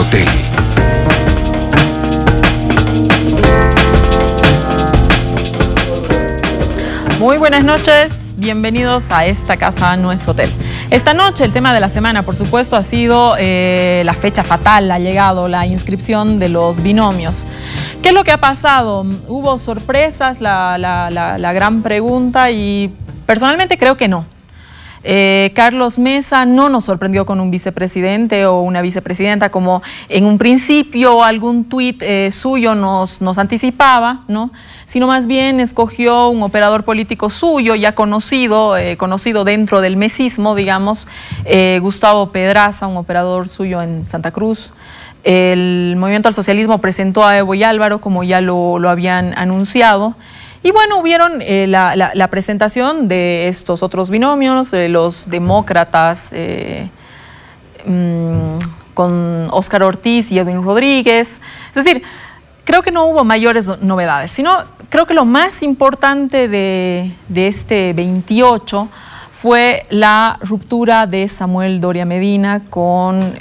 Hotel. Muy buenas noches, bienvenidos a Esta Casa No es Hotel. Esta noche el tema de la semana, por supuesto, ha sido la fecha fatal, ha llegado la inscripción de los binomios. ¿Qué es lo que ha pasado? ¿Hubo sorpresas? La gran pregunta, y personalmente creo que no. Carlos Mesa no nos sorprendió con un vicepresidente o una vicepresidenta como en un principio algún tuit suyo nos anticipaba, ¿no? Sino más bien escogió un operador político suyo, ya conocido dentro del mesismo, digamos, Gustavo Pedraza, un operador suyo en Santa Cruz. El Movimiento al Socialismo presentó a Evo y Álvaro, como ya lo habían anunciado. Y bueno, hubieron la presentación de estos otros binomios, los demócratas con Óscar Ortiz y Edwin Rodríguez. Es decir, creo que no hubo mayores novedades, sino creo que lo más importante de este 28 fue la ruptura de Samuel Doria Medina con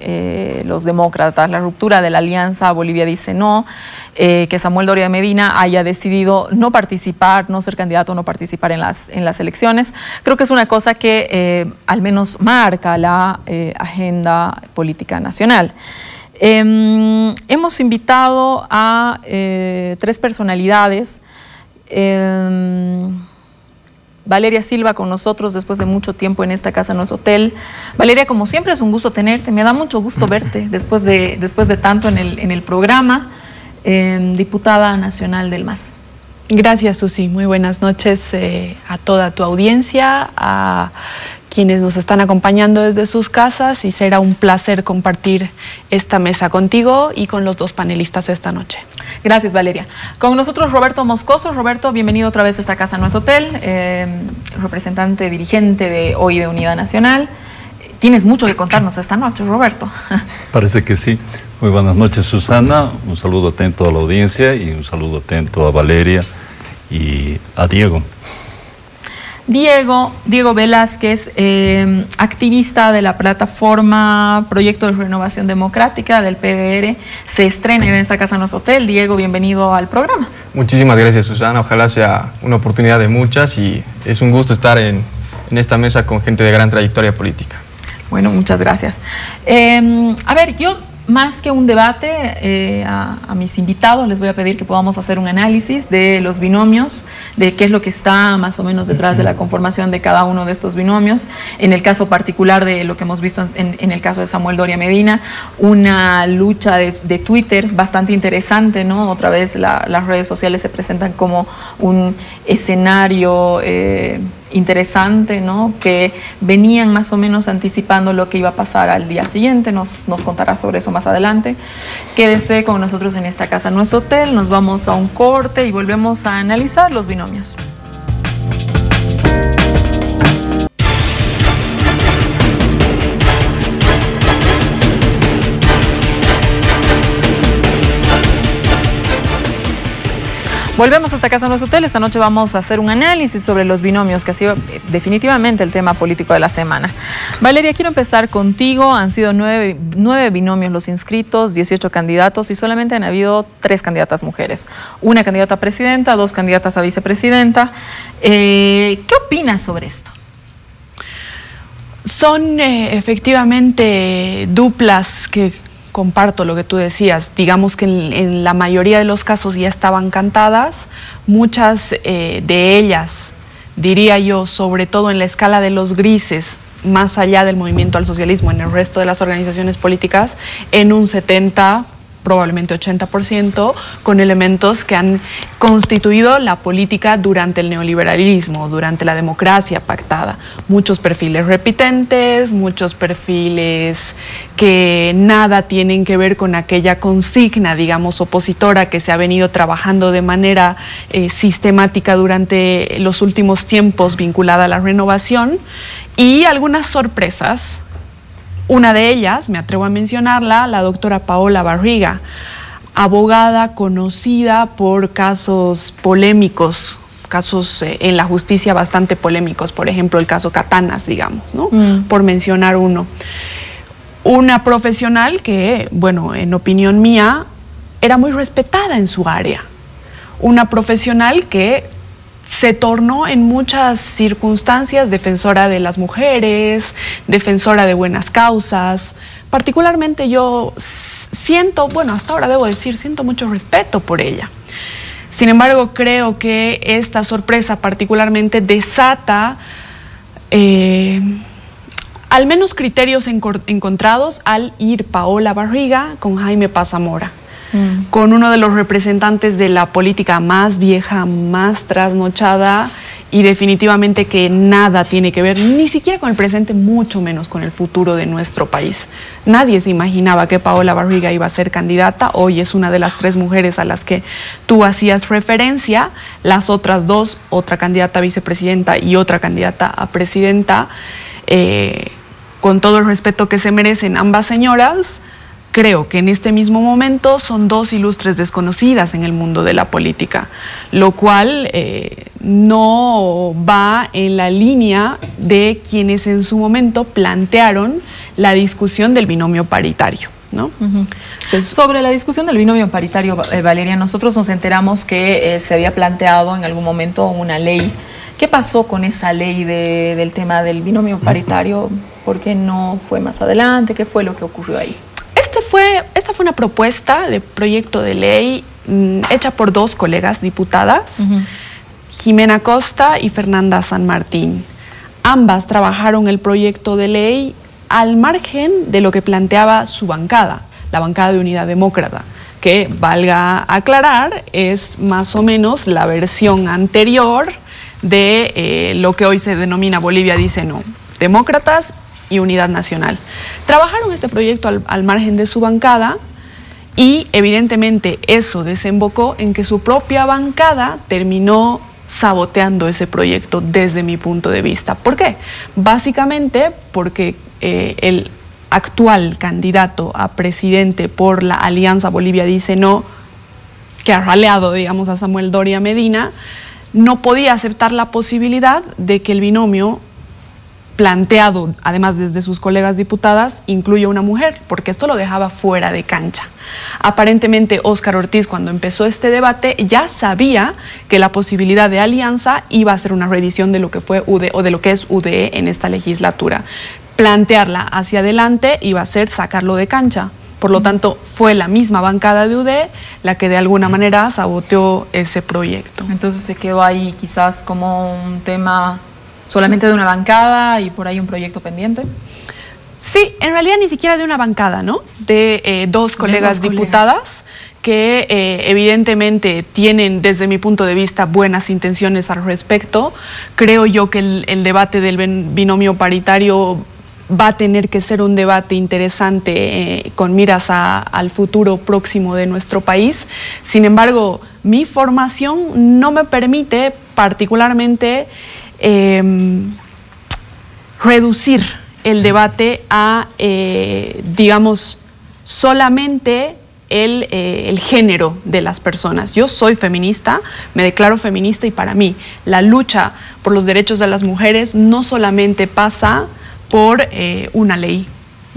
los demócratas, la ruptura de la alianza Bolivia Dice No, que Samuel Doria Medina haya decidido no participar, no ser candidato, no participar en las elecciones. Creo que es una cosa que al menos marca la agenda política nacional. Hemos invitado a 3 personalidades. Valeria Silva con nosotros después de mucho tiempo en Esta Casa No es Hotel. Valeria, como siempre es un gusto tenerte, me da mucho gusto verte después de tanto en el programa. Diputada nacional del MAS. Gracias, Susi. Muy buenas noches a toda tu audiencia, a quienes nos están acompañando desde sus casas, y será un placer compartir esta mesa contigo y con los 2 panelistas esta noche. Gracias, Valeria. Con nosotros Roberto Moscoso. Roberto, bienvenido otra vez a Esta Casa No es Hotel, representante, dirigente de hoy de Unidad Nacional. Tienes mucho que contarnos esta noche, Roberto. Parece que sí. Muy buenas noches, Susana. Un saludo atento a la audiencia y un saludo atento a Valeria y a Diego. Diego Velázquez, activista de la plataforma Proyecto de Renovación Democrática del PDR, se estrena en Esta Casa No es Hotel. Diego, bienvenido al programa. Muchísimas gracias, Susana. Ojalá sea una oportunidad de muchas, y es un gusto estar en esta mesa con gente de gran trayectoria política. Bueno, muchas gracias. A ver, yo más que un debate, a mis invitados les voy a pedir que podamos hacer un análisis de los binomios, de qué es lo que está más o menos detrás de la conformación de cada uno de estos binomios. En el caso particular de lo que hemos visto en el caso de Samuel Doria Medina, una lucha de Twitter bastante interesante, ¿no? Otra vez las redes sociales se presentan como un escenario interesante, ¿no? Que venían más o menos anticipando lo que iba a pasar al día siguiente. Nos contará sobre eso más adelante. Quédese con nosotros en Esta Casa No es Hotel. Nos vamos a un corte y volvemos a analizar los binomios. Volvemos a Esta Casa No es Hotel. Esta noche vamos a hacer un análisis sobre los binomios, que ha sido definitivamente el tema político de la semana. Valeria, quiero empezar contigo. Han sido 9 binomios los inscritos, 18 candidatos, y solamente han habido 3 candidatas mujeres. Una candidata a presidenta, 2 candidatas a vicepresidenta. ¿Qué opinas sobre esto? Son efectivamente duplas que comparto lo que tú decías. Digamos que en la mayoría de los casos ya estaban cantadas. Muchas de ellas, diría yo, sobre todo en la escala de los grises, más allá del movimiento al socialismo, en el resto de las organizaciones políticas, en un 70%, probablemente 80%, con elementos que han constituido la política durante el neoliberalismo, durante la democracia pactada. Muchos perfiles repitentes, muchos perfiles que nada tienen que ver con aquella consigna, digamos, opositora que se ha venido trabajando de manera sistemática durante los últimos tiempos vinculada a la renovación, y algunas sorpresas. Una de ellas, me atrevo a mencionarla, la doctora Paola Barriga, abogada conocida por casos polémicos, casos en la justicia bastante polémicos, por ejemplo el caso Catanas, digamos, ¿no? Por mencionar uno. una profesional que, bueno, en opinión mía, era muy respetada en su área. Una profesional que se tornó en muchas circunstancias defensora de las mujeres, defensora de buenas causas. Particularmente yo siento, bueno, hasta ahora debo decir, siento mucho respeto por ella. Sin embargo, creo que esta sorpresa particularmente desata al menos criterios encontrados al ir Paola Barriga con Jaime Paz Zamora, con uno de los representantes de la política más vieja, más trasnochada y definitivamente que nada tiene que ver, ni siquiera con el presente, mucho menos con el futuro de nuestro país. Nadie se imaginaba que Paola Barriga iba a ser candidata. Hoy es una de las 3 mujeres a las que tú hacías referencia. Las otras 2, otra candidata a vicepresidenta y otra candidata a presidenta, con todo el respeto que se merecen ambas señoras, creo que en este mismo momento son 2 ilustres desconocidas en el mundo de la política, lo cual no va en la línea de quienes en su momento plantearon la discusión del binomio paritario, ¿no? Sobre la discusión del binomio paritario, Valeria, nosotros nos enteramos que se había planteado en algún momento una ley. ¿Qué pasó con esa ley del tema del binomio paritario? ¿Por qué no fue más adelante? ¿Qué fue lo que ocurrió ahí? Esta fue una propuesta de proyecto de ley hecha por 2 colegas diputadas, Jimena Costa y Fernanda San Martín. Ambas trabajaron el proyecto de ley al margen de lo que planteaba su bancada, la bancada de Unidad Demócrata, que, valga aclarar, es más o menos la versión anterior de lo que hoy se denomina Bolivia dice no, demócratas y Unidad Nacional. Trabajaron este proyecto al margen de su bancada y evidentemente eso desembocó en que su propia bancada terminó saboteando ese proyecto desde mi punto de vista. ¿Por qué? Básicamente porque el actual candidato a presidente por la Alianza Bolivia dice no, que ha raleado, digamos, a Samuel Doria Medina, no podía aceptar la posibilidad de que el binomio planteado, además desde sus colegas diputadas, incluye una mujer, porque esto lo dejaba fuera de cancha. Aparentemente, Óscar Ortiz, cuando empezó este debate, ya sabía que la posibilidad de alianza iba a ser una revisión de lo que fue UDE o de lo que es UDE en esta legislatura. Plantearla hacia adelante iba a ser sacarlo de cancha. Por lo tanto, fue la misma bancada de UDE la que de alguna manera saboteó ese proyecto. Entonces se quedó ahí quizás como un tema solamente de una bancada y por ahí un proyecto pendiente. Sí, en realidad ni siquiera de una bancada, ¿no? De 2 colegas diputadas que evidentemente tienen, desde mi punto de vista, buenas intenciones al respecto. Creo yo que el debate del binomio paritario va a tener que ser un debate interesante con miras al futuro próximo de nuestro país. Sin embargo, mi formación no me permite particularmente reducir el debate a, digamos, solamente el género de las personas. Yo soy feminista, me declaro feminista y para mí la lucha por los derechos de las mujeres no solamente pasa por una ley,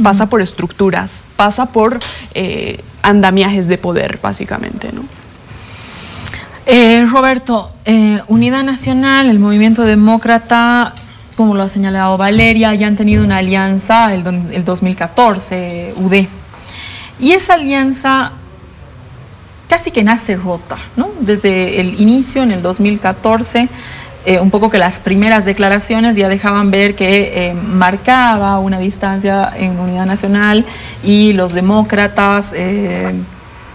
pasa por estructuras, pasa por andamiajes de poder, básicamente, ¿no? Roberto, Unidad Nacional, el Movimiento Demócrata, como lo ha señalado Valeria, ya han tenido una alianza el 2014, UD. Y esa alianza casi que nace rota, ¿no? Desde el inicio, en el 2014, un poco que las primeras declaraciones ya dejaban ver que marcaba una distancia en Unidad Nacional y los demócratas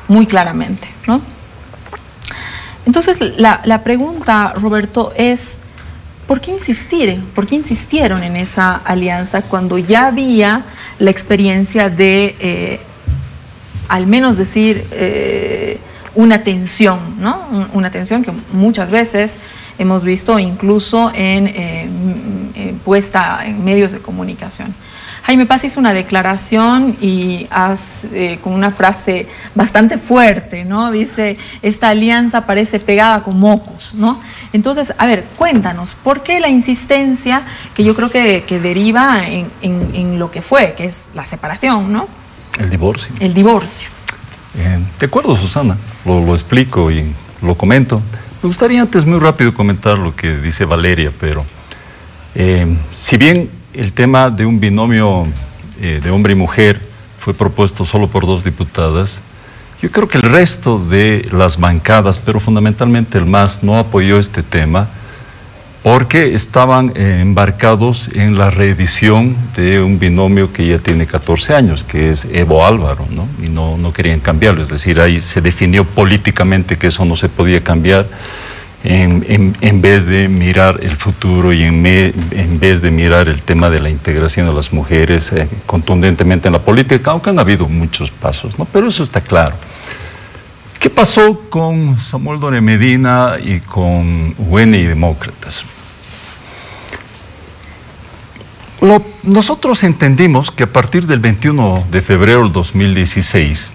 muy claramente, ¿no? Entonces, la pregunta, Roberto, es ¿por qué insistir? ¿Por qué insistieron en esa alianza cuando ya había la experiencia de, al menos decir, una tensión, ¿no? Una tensión que muchas veces hemos visto incluso puesta en medios de comunicación. Jaime Paz hizo una declaración y con una frase bastante fuerte, ¿no? Dice, esta alianza parece pegada con mocos, ¿no? Entonces, a ver, cuéntanos, ¿por qué la insistencia que yo creo que deriva en lo que fue, que es la separación, ¿no? El divorcio. El divorcio. De acuerdo, Susana, lo explico y lo comento. Me gustaría antes muy rápido comentar lo que dice Valeria, pero si bien el tema de un binomio de hombre y mujer fue propuesto solo por 2 diputadas, yo creo que el resto de las bancadas, pero fundamentalmente el MAS, no apoyó este tema porque estaban embarcados en la reedición de un binomio que ya tiene 14 años, que es Evo Álvaro, ¿no? Y no querían cambiarlo, es decir, ahí se definió políticamente que eso no se podía cambiar en vez de mirar el futuro y en vez de mirar el tema de la integración de las mujeres contundentemente en la política, aunque han habido muchos pasos, ¿no? Pero eso está claro. ¿Qué pasó con Samuel Doria Medina y con UN y Demócratas? Nosotros entendimos que a partir del 21 de febrero del 2016,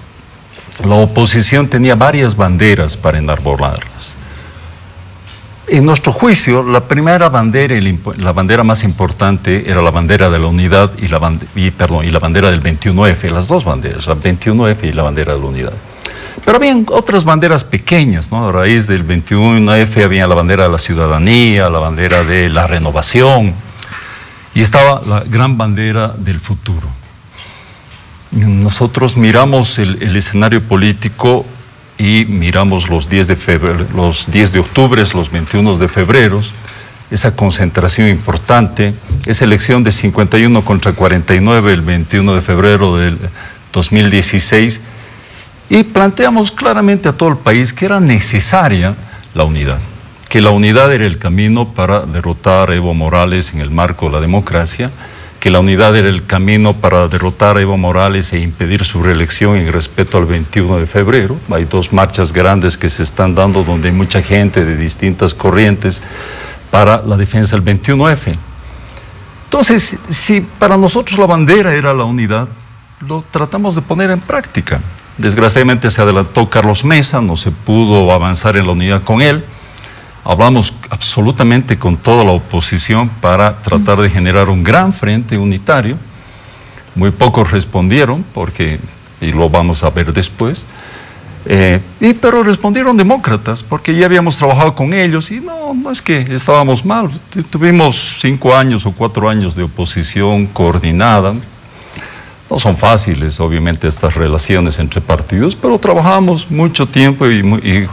la oposición tenía varias banderas para enarbolarlas. En nuestro juicio, la primera bandera, la bandera más importante, era la bandera de la unidad y la bandera del 21F, las 2 banderas, la 21F y la bandera de la unidad. Pero habían otras banderas pequeñas, ¿no? A raíz del 21F había la bandera de la ciudadanía, la bandera de la renovación, y estaba la gran bandera del futuro. Nosotros miramos el escenario político y miramos los 10 de febrero, los 10 de octubre, los 21 de febrero, esa concentración importante, esa elección de 51 contra 49 el 21 de febrero del 2016, y planteamos claramente a todo el país que era necesaria la unidad, que la unidad era el camino para derrotar a Evo Morales en el marco de la democracia, que la unidad era el camino para derrotar a Evo Morales e impedir su reelección en respeto al 21 de febrero. Hay 2 marchas grandes que se están dando donde hay mucha gente de distintas corrientes para la defensa del 21F. Entonces, si para nosotros la bandera era la unidad, lo tratamos de poner en práctica. Desgraciadamente se adelantó Carlos Mesa, no se pudo avanzar en la unidad con él. Hablamos absolutamente con toda la oposición para tratar de generar un gran frente unitario. Muy pocos respondieron, y lo vamos a ver después, pero respondieron demócratas, porque ya habíamos trabajado con ellos y no es que estábamos mal. Tuvimos 5 años o 4 años de oposición coordinada. No son fáciles, obviamente, estas relaciones entre partidos, pero trabajamos mucho tiempo y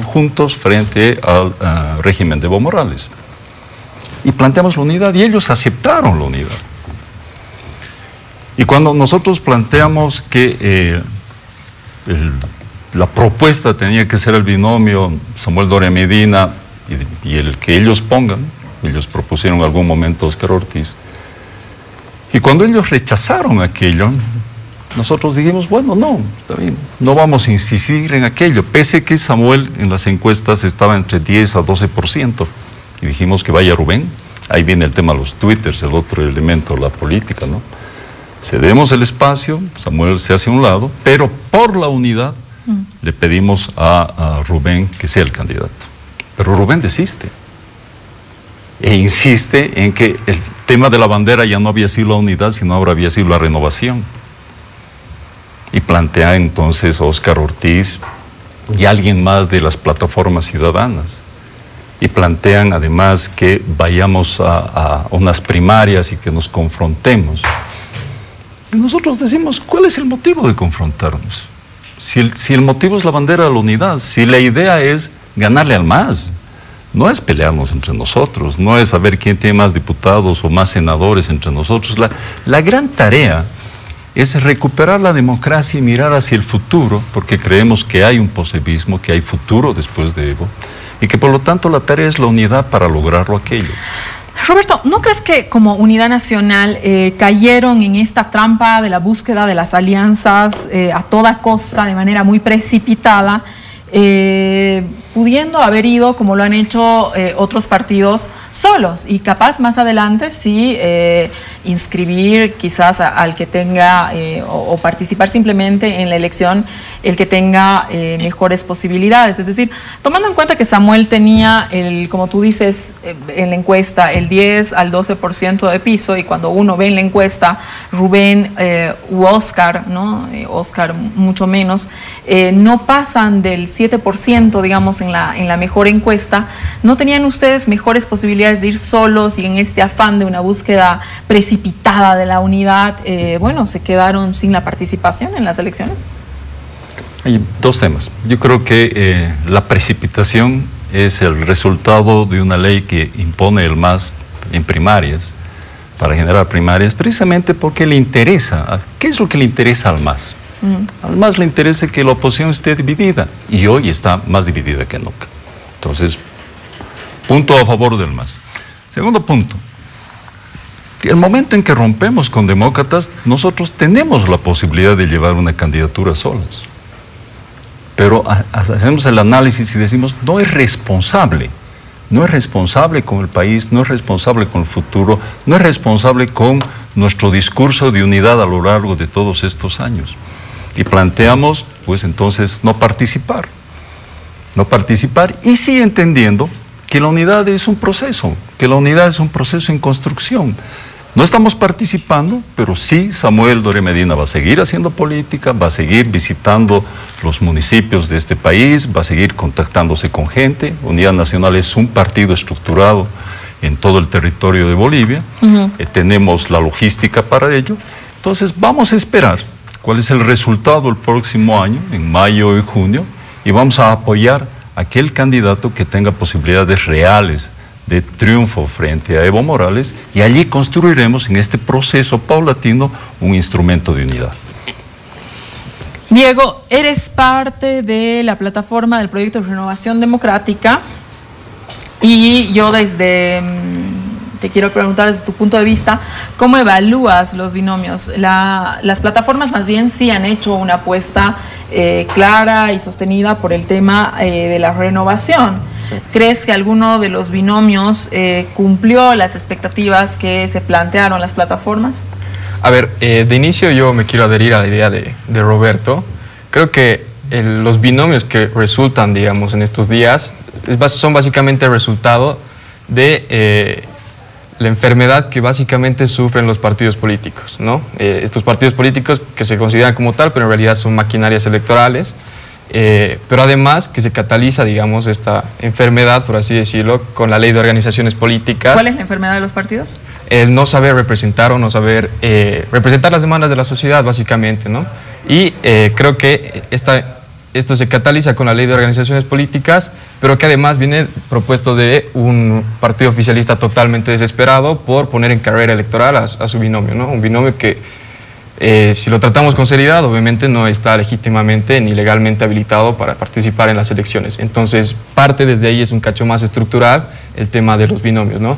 juntos frente al régimen de Evo Morales. Y planteamos la unidad y ellos aceptaron la unidad. Y cuando nosotros planteamos que la propuesta tenía que ser el binomio Samuel Doria Medina y el que ellos pongan, ellos propusieron en algún momento a Óscar Ortiz, y cuando ellos rechazaron aquello, nosotros dijimos, bueno, no, está bien, no vamos a insistir en aquello, pese que Samuel en las encuestas estaba entre 10 a 12%, y dijimos que vaya Rubén. Ahí viene el tema de los twitters, el otro elemento de la política, ¿no? Cedemos el espacio, Samuel se hace a un lado, pero por la unidad le pedimos a Rubén que sea el candidato. Pero Rubén desiste e insiste en que el tema de la bandera ya no había sido la unidad, sino ahora había sido la renovación. Y plantea entonces Óscar Ortiz y alguien más de las plataformas ciudadanas. Y plantean además que vayamos a unas primarias y que nos confrontemos. Y nosotros decimos, ¿cuál es el motivo de confrontarnos? Si el motivo es la bandera de la unidad, si la idea es ganarle al MAS, no es pelearnos entre nosotros, no es saber quién tiene más diputados o más senadores entre nosotros. La gran tarea es recuperar la democracia y mirar hacia el futuro, porque creemos que hay un positivismo, que hay futuro después de Evo, y que por lo tanto la tarea es la unidad para lograrlo aquello. Roberto, ¿no crees que como Unidad Nacional cayeron en esta trampa de la búsqueda de las alianzas a toda costa, de manera muy precipitada, pudiendo haber ido, como lo han hecho otros partidos, solos? Y capaz más adelante, si inscribir quizás al que tenga o participar simplemente en la elección el que tenga mejores posibilidades. Es decir, tomando en cuenta que Samuel tenía, como tú dices en la encuesta, el 10 al 12% de piso, y cuando uno ve en la encuesta Rubén u Oscar, ¿no? Oscar mucho menos, no pasan del 7%, digamos, en la mejor encuesta. ¿No tenían ustedes mejores posibilidades de ir solos y en este afán de una búsqueda precipitada de la unidad, bueno, se quedaron sin la participación en las elecciones? Hay dos temas. Yo creo que la precipitación es el resultado de una ley que impone el MAS en primarias, para generar primarias, precisamente porque le interesa. ¿Qué es lo que le interesa al MAS? Al MAS le interesa que la oposición esté dividida, y hoy está más dividida que nunca. Entonces, punto a favor del MAS. Segundo punto, que el momento en que rompemos con demócratas, nosotros tenemos la posibilidad de llevar una candidatura solos. Pero hacemos el análisis y decimos, no es responsable con el país, no es responsable con el futuro, no es responsable con nuestro discurso de unidad a lo largo de todos estos años. Y planteamos, pues entonces, no participar, y sí entendiendo que la unidad es un proceso, en construcción. No estamos participando, pero sí Samuel Doria Medina va a seguir haciendo política, va a seguir visitando los municipios de este país, va a seguir contactándose con gente. Unidad Nacional es un partido estructurado en todo el territorio de Bolivia. Tenemos la logística para ello. Entonces vamos a esperar cuál es el resultado el próximo año, en mayo y junio, y vamos a apoyar a aquel candidato que tenga posibilidades reales de triunfo frente a Evo Morales, y allí construiremos en este proceso paulatino un instrumento de unidad. Diego, eres parte de la plataforma del proyecto de Renovación Democrática, y yo te quiero preguntar desde tu punto de vista, ¿cómo evalúas los binomios? Las plataformas más bien sí han hecho una apuesta clara y sostenida por el tema de la renovación. Sí. ¿Crees que alguno de los binomios cumplió las expectativas que se plantearon las plataformas? A ver, de inicio yo me quiero adherir a la idea de Roberto. Creo que los binomios que resultan, digamos, en estos días son básicamente el resultado de la enfermedad que básicamente sufren los partidos políticos, ¿no? Estos partidos políticos que se consideran como tal, pero en realidad son maquinarias electorales, pero además que se cataliza, digamos, esta enfermedad, por así decirlo, con la ley de organizaciones políticas. ¿Cuál es la enfermedad de los partidos? El no saber representar o no saber representar las demandas de la sociedad, básicamente, ¿no? Y creo que esto se cataliza con la ley de organizaciones políticas, pero que además viene propuesto de un partido oficialista totalmente desesperado por poner en carrera electoral a su binomio, ¿no? Un binomio que, si lo tratamos con seriedad, obviamente no está legítimamente ni legalmente habilitado para participar en las elecciones. Entonces, parte desde ahí es un cacho más estructural el tema de los binomios, ¿no?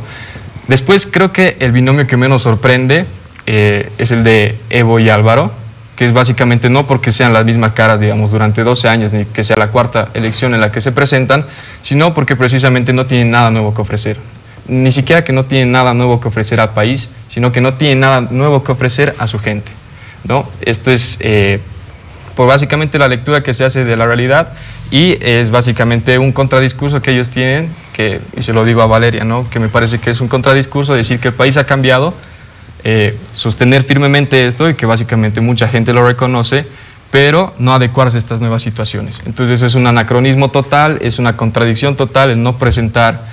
Después, creo que el binomio que menos sorprende es el de Evo y Álvaro, que es básicamente no porque sean las mismas caras, digamos, durante 12 años, ni que sea la cuarta elección en la que se presentan, sino porque precisamente no tienen nada nuevo que ofrecer. Ni siquiera que no tienen nada nuevo que ofrecer al país, sino que no tienen nada nuevo que ofrecer a su gente, ¿no? Esto es por básicamente la lectura que se hace de la realidad, y es básicamente un contradiscurso que ellos tienen, y se lo digo a Valeria, ¿no? Que me parece que es un contradiscurso decir que el país ha cambiado, sostener firmemente esto y que básicamente mucha gente lo reconoce, pero no adecuarse a estas nuevas situaciones. Entonces es un anacronismo total, es una contradicción total el no presentar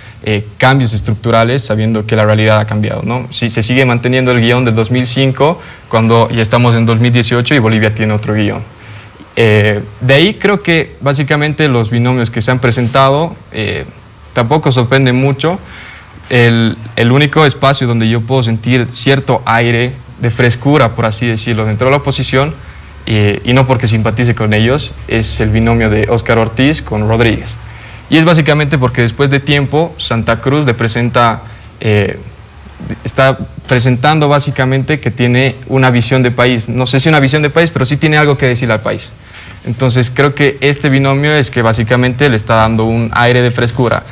cambios estructurales sabiendo que la realidad ha cambiado, ¿no? Si se sigue manteniendo el guión del 2005 cuando ya estamos en 2018 y Bolivia tiene otro guión. De ahí creo que básicamente los binomios que se han presentado tampoco sorprenden mucho. El único espacio donde yo puedo sentir cierto aire de frescura, por así decirlo, dentro de la oposición, y no porque simpatice con ellos, es el binomio de Óscar Ortiz con Rodríguez. Y es básicamente porque después de tiempo Santa Cruz le presenta, está presentando básicamente que tiene una visión de país. No sé si una visión de país, pero sí tiene algo que decir al país. Entonces creo que este binomio es que básicamente le está dando un aire de frescura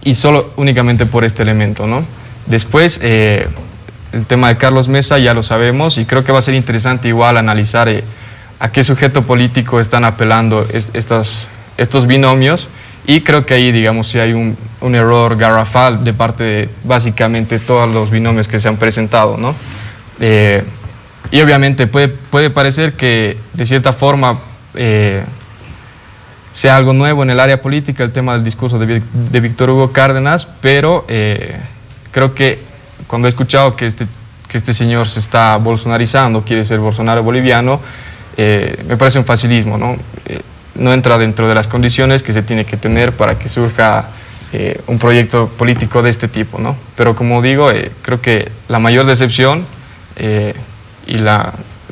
y solo únicamente por este elemento, ¿no? Después, el tema de Carlos Mesa ya lo sabemos y creo que va a ser interesante igual analizar a qué sujeto político están apelando estos binomios, y creo que ahí, digamos, sí hay un error garrafal de parte de básicamente todos los binomios que se han presentado, ¿no? Y obviamente puede parecer que de cierta forma sea algo nuevo en el área política el tema del discurso de Víctor Hugo Cárdenas, pero creo que cuando he escuchado que este señor se está bolsonarizando, quiere ser Bolsonaro boliviano, me parece un facilismo, ¿no? No entra dentro de las condiciones que se tiene que tener para que surja un proyecto político de este tipo, ¿no? Pero como digo, creo que la mayor decepción y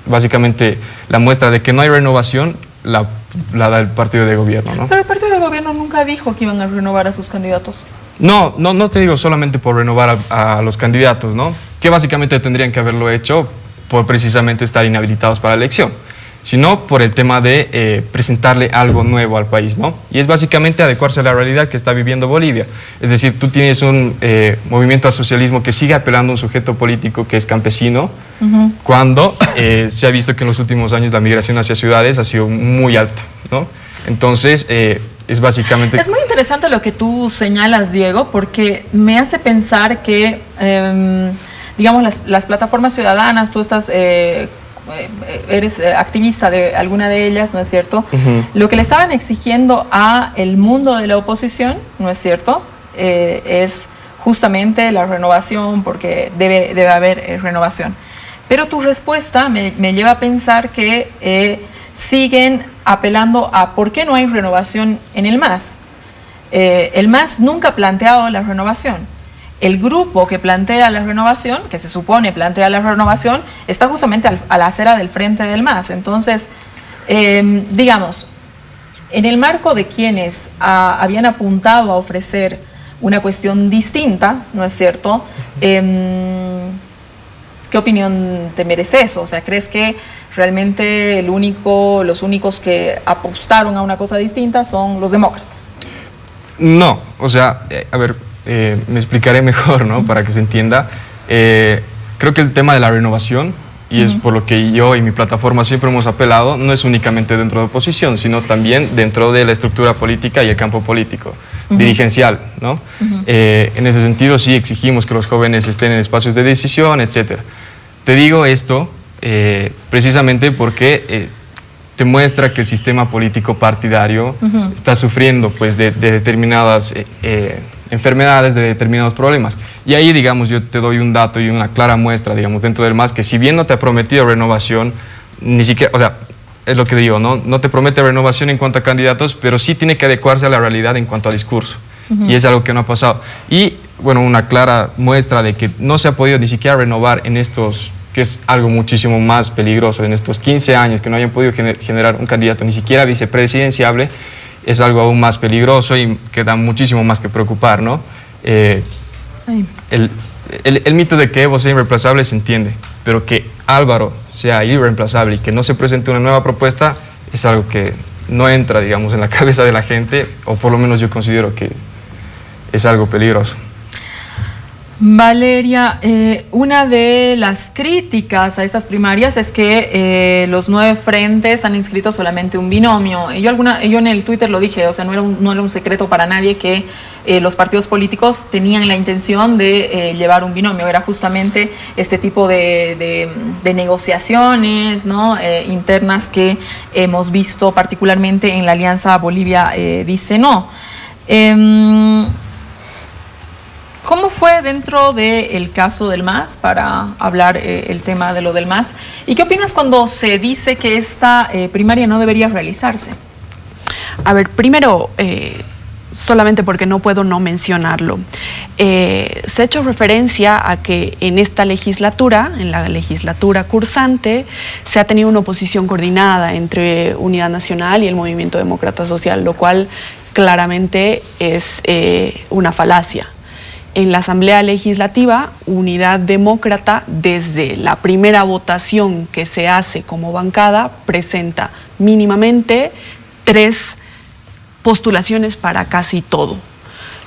básicamente la muestra de que no hay renovación la da el partido de gobierno, ¿no? Pero el partido de gobierno nunca dijo que iban a renovar a sus candidatos. No te digo solamente por renovar a los candidatos, ¿no? Que básicamente tendrían que haberlo hecho por precisamente estar inhabilitados para la elección, sino por el tema de presentarle algo nuevo al país, ¿no? Y es básicamente adecuarse a la realidad que está viviendo Bolivia. Es decir, tú tienes un movimiento al socialismo que sigue apelando a un sujeto político que es campesino, cuando se ha visto que en los últimos años la migración hacia ciudades ha sido muy alta, ¿no? Entonces, es básicamente... Es muy interesante lo que tú señalas, Diego, porque me hace pensar que, digamos, las plataformas ciudadanas, tú estás... eres activista de alguna de ellas, ¿no es cierto? Lo que le estaban exigiendo a el mundo de la oposición, ¿no es cierto? Es justamente la renovación, porque debe haber renovación. Pero tu respuesta me lleva a pensar que siguen apelando a por qué no hay renovación en el MAS. El MAS nunca ha planteado la renovación. El grupo que plantea la renovación, que se supone plantea la renovación, está justamente a la acera del frente del MAS. Entonces, digamos, en el marco de quienes habían apuntado a ofrecer una cuestión distinta, ¿no es cierto? ¿Qué opinión te merece eso? O sea, ¿crees que realmente los únicos que apostaron a una cosa distinta son los demócratas? No, o sea, a ver... me explicaré mejor, ¿no? Para que se entienda. Creo que el tema de la renovación, y es por lo que yo y mi plataforma siempre hemos apelado, no es únicamente dentro de oposición, sino también dentro de la estructura política y el campo político, dirigencial, ¿no? En ese sentido sí exigimos que los jóvenes estén en espacios de decisión, etc. Te digo esto precisamente porque te muestra que el sistema político partidario está sufriendo, pues, de determinadas... enfermedades, de determinados problemas. Y ahí, digamos, yo te doy un dato y una clara muestra, digamos, dentro del MAS, que si bien no te ha prometido renovación, ni siquiera, o sea, es lo que digo, no te promete renovación en cuanto a candidatos, pero sí tiene que adecuarse a la realidad en cuanto a discurso. Y es algo que no ha pasado. Y, bueno, una clara muestra de que no se ha podido ni siquiera renovar en estos, que es algo muchísimo más peligroso, en estos 15 años que no hayan podido generar un candidato ni siquiera vicepresidenciable, es algo aún más peligroso y que da muchísimo más que preocupar, ¿no? El mito de que Evo sea irreemplazable se entiende, pero que Álvaro sea irreemplazable y que no se presente una nueva propuesta es algo que no entra, digamos, en la cabeza de la gente, o por lo menos yo considero que es algo peligroso. Valeria, una de las críticas a estas primarias es que los 9 frentes han inscrito solamente un binomio. Yo en el Twitter lo dije, o sea, no era un secreto para nadie que los partidos políticos tenían la intención de llevar un binomio. Era justamente este tipo de negociaciones, ¿no? Internas que hemos visto particularmente en la Alianza Bolivia Dice No. ¿Cómo fue dentro del caso del MAS, para hablar el tema de lo del MAS? ¿Y qué opinas cuando se dice que esta primaria no debería realizarse? A ver, primero, solamente porque no puedo no mencionarlo, se ha hecho referencia a que en esta legislatura, en la legislatura cursante, se ha tenido una oposición coordinada entre Unidad Nacional y el Movimiento Demócrata Social, lo cual claramente es una falacia. En la Asamblea Legislativa, Unidad Demócrata, desde la primera votación que se hace como bancada, presenta mínimamente 3 postulaciones para casi todo.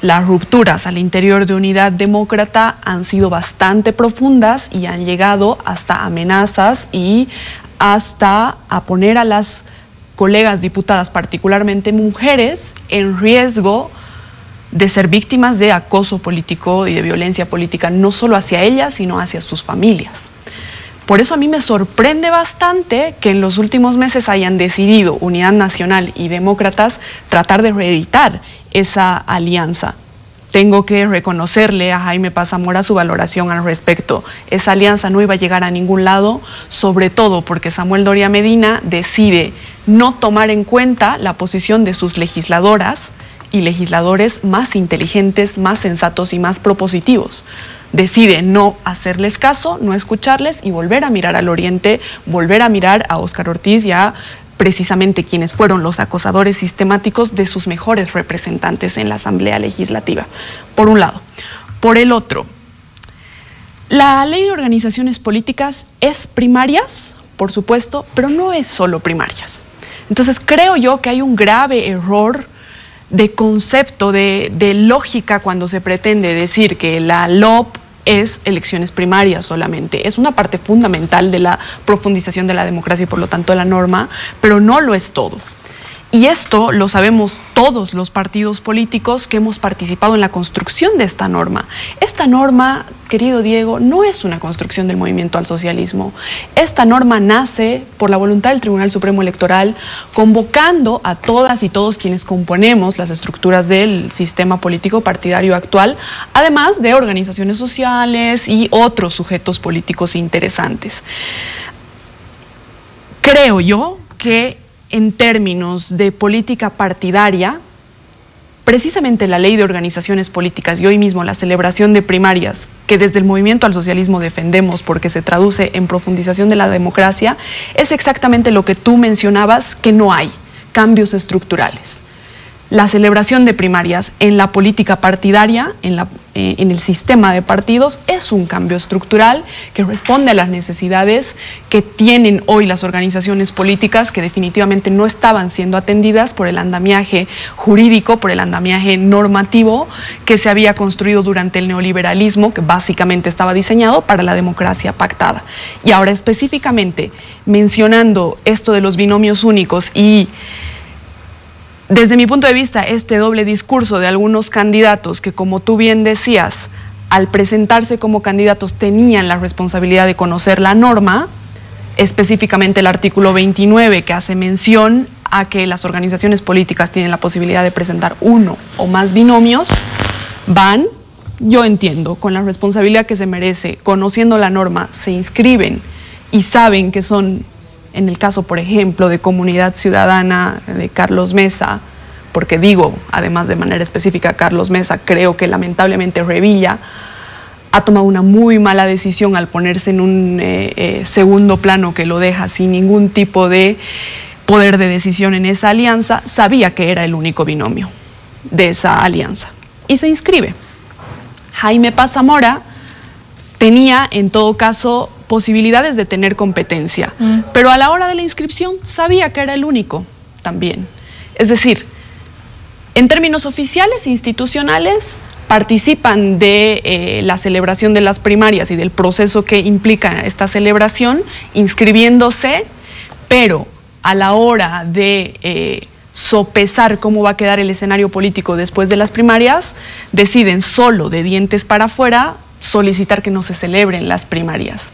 las rupturas al interior de Unidad Demócrata han sido bastante profundas y han llegado hasta amenazas y hasta a poner a las colegas diputadas, particularmente mujeres, en riesgo de ser víctimas de acoso político y de violencia política, no solo hacia ellas, sino hacia sus familias. Por eso a mí me sorprende bastante que en los últimos meses hayan decidido Unidad Nacional y Demócratas tratar de reeditar esa alianza. Tengo que reconocerle a Jaime Paz Zamora su valoración al respecto. Esa alianza no iba a llegar a ningún lado, sobre todo porque Samuel Doria Medina decide no tomar en cuenta la posición de sus legisladoras y legisladores más inteligentes, más sensatos y más propositivos. Decide no hacerles caso, no escucharles y volver a mirar al oriente, volver a mirar a Óscar Ortiz y a precisamente quienes fueron los acosadores sistemáticos de sus mejores representantes en la Asamblea Legislativa, por un lado. Por el otro, la ley de organizaciones políticas es primarias, por supuesto, pero no es solo primarias. Entonces creo yo que hay un grave error de concepto, de lógica cuando se pretende decir que la LOP es elecciones primarias solamente. Es una parte fundamental de la profundización de la democracia y por lo tanto de la norma, pero no lo es todo. Y esto lo sabemos todos los partidos políticos que hemos participado en la construcción de esta norma. Esta norma, querido Diego, no es una construcción del movimiento al socialismo. Esta norma nace por la voluntad del Tribunal Supremo Electoral, convocando a todas y todos quienes componemos las estructuras del sistema político partidario actual, además de organizaciones sociales y otros sujetos políticos interesantes. Creo yo que en términos de política partidaria, precisamente la ley de organizaciones políticas y hoy mismo la celebración de primarias, que desde el movimiento al socialismo defendemos porque se traduce en profundización de la democracia, es exactamente lo que tú mencionabas, que no hay cambios estructurales. La celebración de primarias en la política partidaria, en el sistema de partidos, es un cambio estructural que responde a las necesidades que tienen hoy las organizaciones políticas, que definitivamente no estaban siendo atendidas por el andamiaje jurídico, por el andamiaje normativo que se había construido durante el neoliberalismo, que básicamente estaba diseñado para la democracia pactada. Y ahora específicamente, mencionando esto de los binomios únicos y desde mi punto de vista, este doble discurso de algunos candidatos que, como tú bien decías, al presentarse como candidatos tenían la responsabilidad de conocer la norma, específicamente el artículo 29 que hace mención a que las organizaciones políticas tienen la posibilidad de presentar uno o más binomios, van, yo entiendo, con la responsabilidad que se merece, conociendo la norma, se inscriben y saben que son, en el caso, por ejemplo, de Comunidad Ciudadana de Carlos Mesa, porque digo, además de manera específica, Carlos Mesa, creo que lamentablemente Revilla ha tomado una muy mala decisión al ponerse en un segundo plano que lo deja sin ningún tipo de poder de decisión en esa alianza. Sabía que era el único binomio de esa alianza y se inscribe. Jaime Paz Zamora tenía, en todo caso, posibilidades de tener competencia, pero a la hora de la inscripción sabía que era el único también. Es decir, en términos oficiales e institucionales, participan de la celebración de las primarias y del proceso que implica esta celebración, inscribiéndose, pero a la hora de sopesar cómo va a quedar el escenario político después de las primarias, deciden solo de dientes para afuera solicitar que no se celebren las primarias.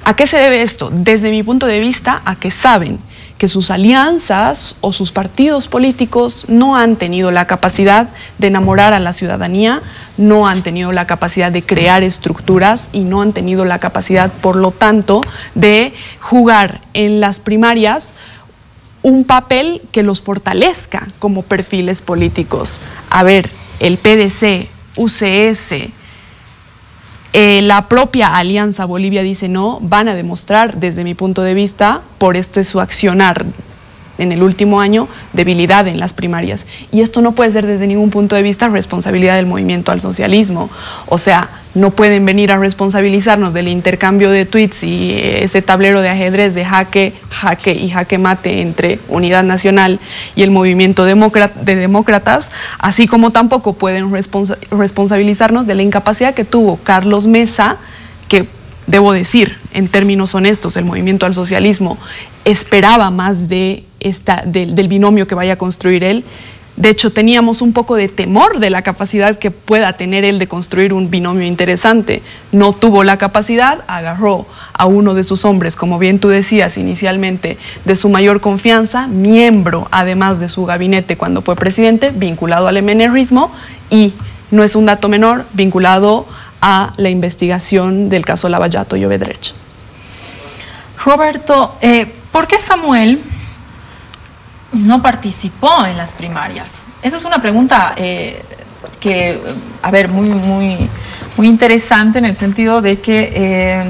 ¿A qué se debe esto? Desde mi punto de vista, a que saben que sus alianzas o sus partidos políticos no han tenido la capacidad de enamorar a la ciudadanía, no han tenido la capacidad de crear estructuras y no han tenido la capacidad, por lo tanto, de jugar en las primarias un papel que los fortalezca como perfiles políticos. A ver, el PDC, UCS, la propia Alianza Bolivia dice no, van a demostrar, desde mi punto de vista, por esto es su accionar en el último año, debilidad en las primarias. Y esto no puede ser desde ningún punto de vista responsabilidad del movimiento al socialismo. O sea, no pueden venir a responsabilizarnos del intercambio de tweets y ese tablero de ajedrez de jaque jaque y jaque mate entre Unidad Nacional y el movimiento de demócratas, así como tampoco pueden responsabilizarnos de la incapacidad que tuvo Carlos Mesa, que debo decir, en términos honestos, el movimiento al socialismo esperaba más del binomio que vaya a construir él. De hecho, teníamos un poco de temor de la capacidad que pueda tener él de construir un binomio interesante. No tuvo la capacidad, agarró a uno de sus hombres, como bien tú decías inicialmente, de su mayor confianza, miembro además de su gabinete cuando fue presidente, vinculado al MNRismo, y no es un dato menor, vinculado a la investigación del caso Lavallato y Odebrecht. Roberto, ¿por qué Samuel no participó en las primarias? Esa es una pregunta que, a ver, muy interesante, en el sentido de que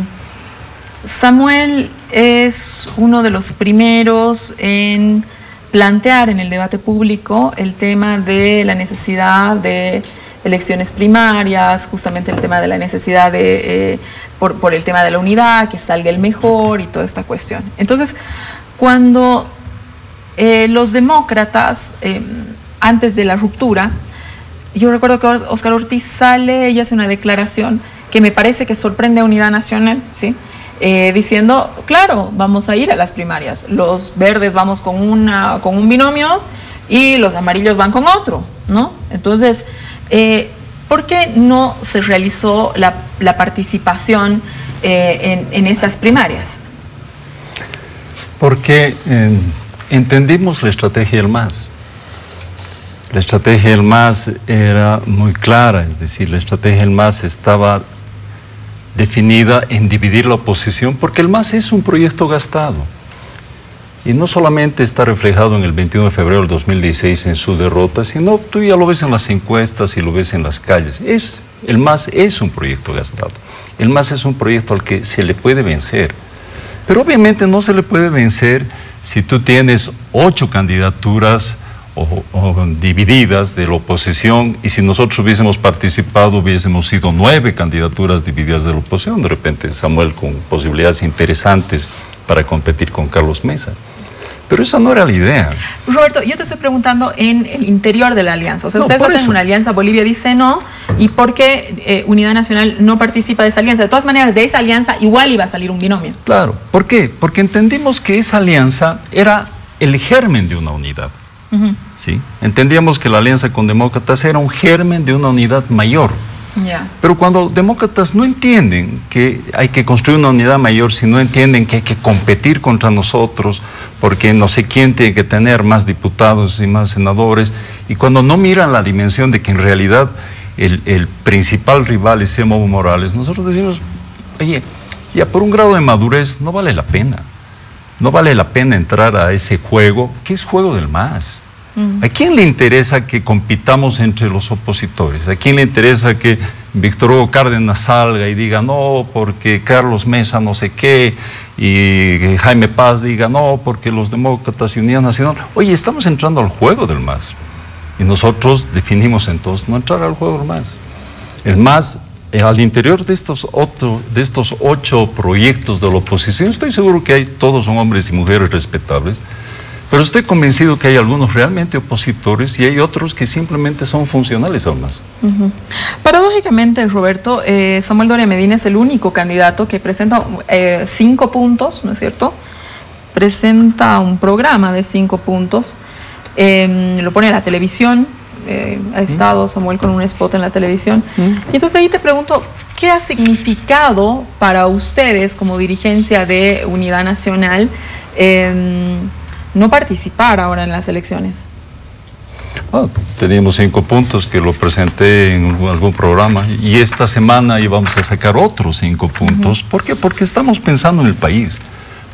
Samuel es uno de los primeros en plantear en el debate público el tema de la necesidad de elecciones primarias, justamente el tema de la necesidad de, por el tema de la unidad, que salga el mejor y toda esta cuestión. Entonces, cuando los demócratas, antes de la ruptura, yo recuerdo que Óscar Ortiz sale y hace una declaración que me parece que sorprende a Unidad Nacional, ¿sí? Diciendo, claro, vamos a ir a las primarias, los verdes vamos con un binomio y los amarillos van con otro, ¿no? Entonces, ¿por qué no se realizó la participación en estas primarias? Porque entendimos la estrategia del MAS. La estrategia del MAS era muy clara, es decir, la estrategia del MAS estaba definida en dividir la oposición, porque el MAS es un proyecto gastado. Y no solamente está reflejado en el 21 de febrero del 2016 en su derrota, sino tú ya lo ves en las encuestas y lo ves en las calles. El MAS es un proyecto gastado. El MAS es un proyecto al que se le puede vencer. Pero obviamente no se le puede vencer si tú tienes 8 candidaturas o divididas de la oposición, y si nosotros hubiésemos participado hubiésemos sido 9 candidaturas divididas de la oposición, de repente Samuel con posibilidades interesantes para competir con Carlos Mesa. Pero esa no era la idea. Roberto, yo te estoy preguntando en el interior de la alianza. O sea, ustedes hacen una alianza, Bolivia dice no, ¿y por qué Unidad Nacional no participa de esa alianza? De todas maneras, de esa alianza igual iba a salir un binomio. Claro, ¿por qué? Porque entendimos que esa alianza era el germen de una unidad. ¿Sí? Entendíamos que la alianza con demócratas era un germen de una unidad mayor. Pero cuando demócratas no entienden que hay que construir una unidad mayor, si no entienden que hay que competir contra nosotros, porque no sé quién tiene que tener más diputados y más senadores, y cuando no miran la dimensión de que en realidad el principal rival es Evo Morales, nosotros decimos, oye, ya por un grado de madurez no vale la pena. No vale la pena entrar a ese juego, que es juego del MAS. ¿A quién le interesa que compitamos entre los opositores? ¿A quién le interesa que Víctor Hugo Cárdenas salga y diga no, porque Carlos Mesa no sé qué, y Jaime Paz diga no, porque los demócratas y Unidad Nacional? Oye, estamos entrando al juego del MAS. Y nosotros definimos entonces no entrar al juego del MAS. El MAS, al interior de estos 8 proyectos de la oposición, estoy seguro que todos son hombres y mujeres respetables, pero estoy convencido que hay algunos realmente opositores y hay otros que simplemente son funcionales al MAS. Paradójicamente, Roberto, Samuel Doria Medina es el único candidato que presenta 5 puntos, ¿no es cierto? Presenta un programa de 5 puntos, lo pone en la televisión. Ha estado Samuel con un spot en la televisión. Y entonces ahí te pregunto, ¿qué ha significado para ustedes como dirigencia de Unidad Nacional no participar ahora en las elecciones? Teníamos 5 puntos que lo presenté en algún programa, y esta semana íbamos a sacar otros 5 puntos. ¿Por qué? Porque estamos pensando en el país.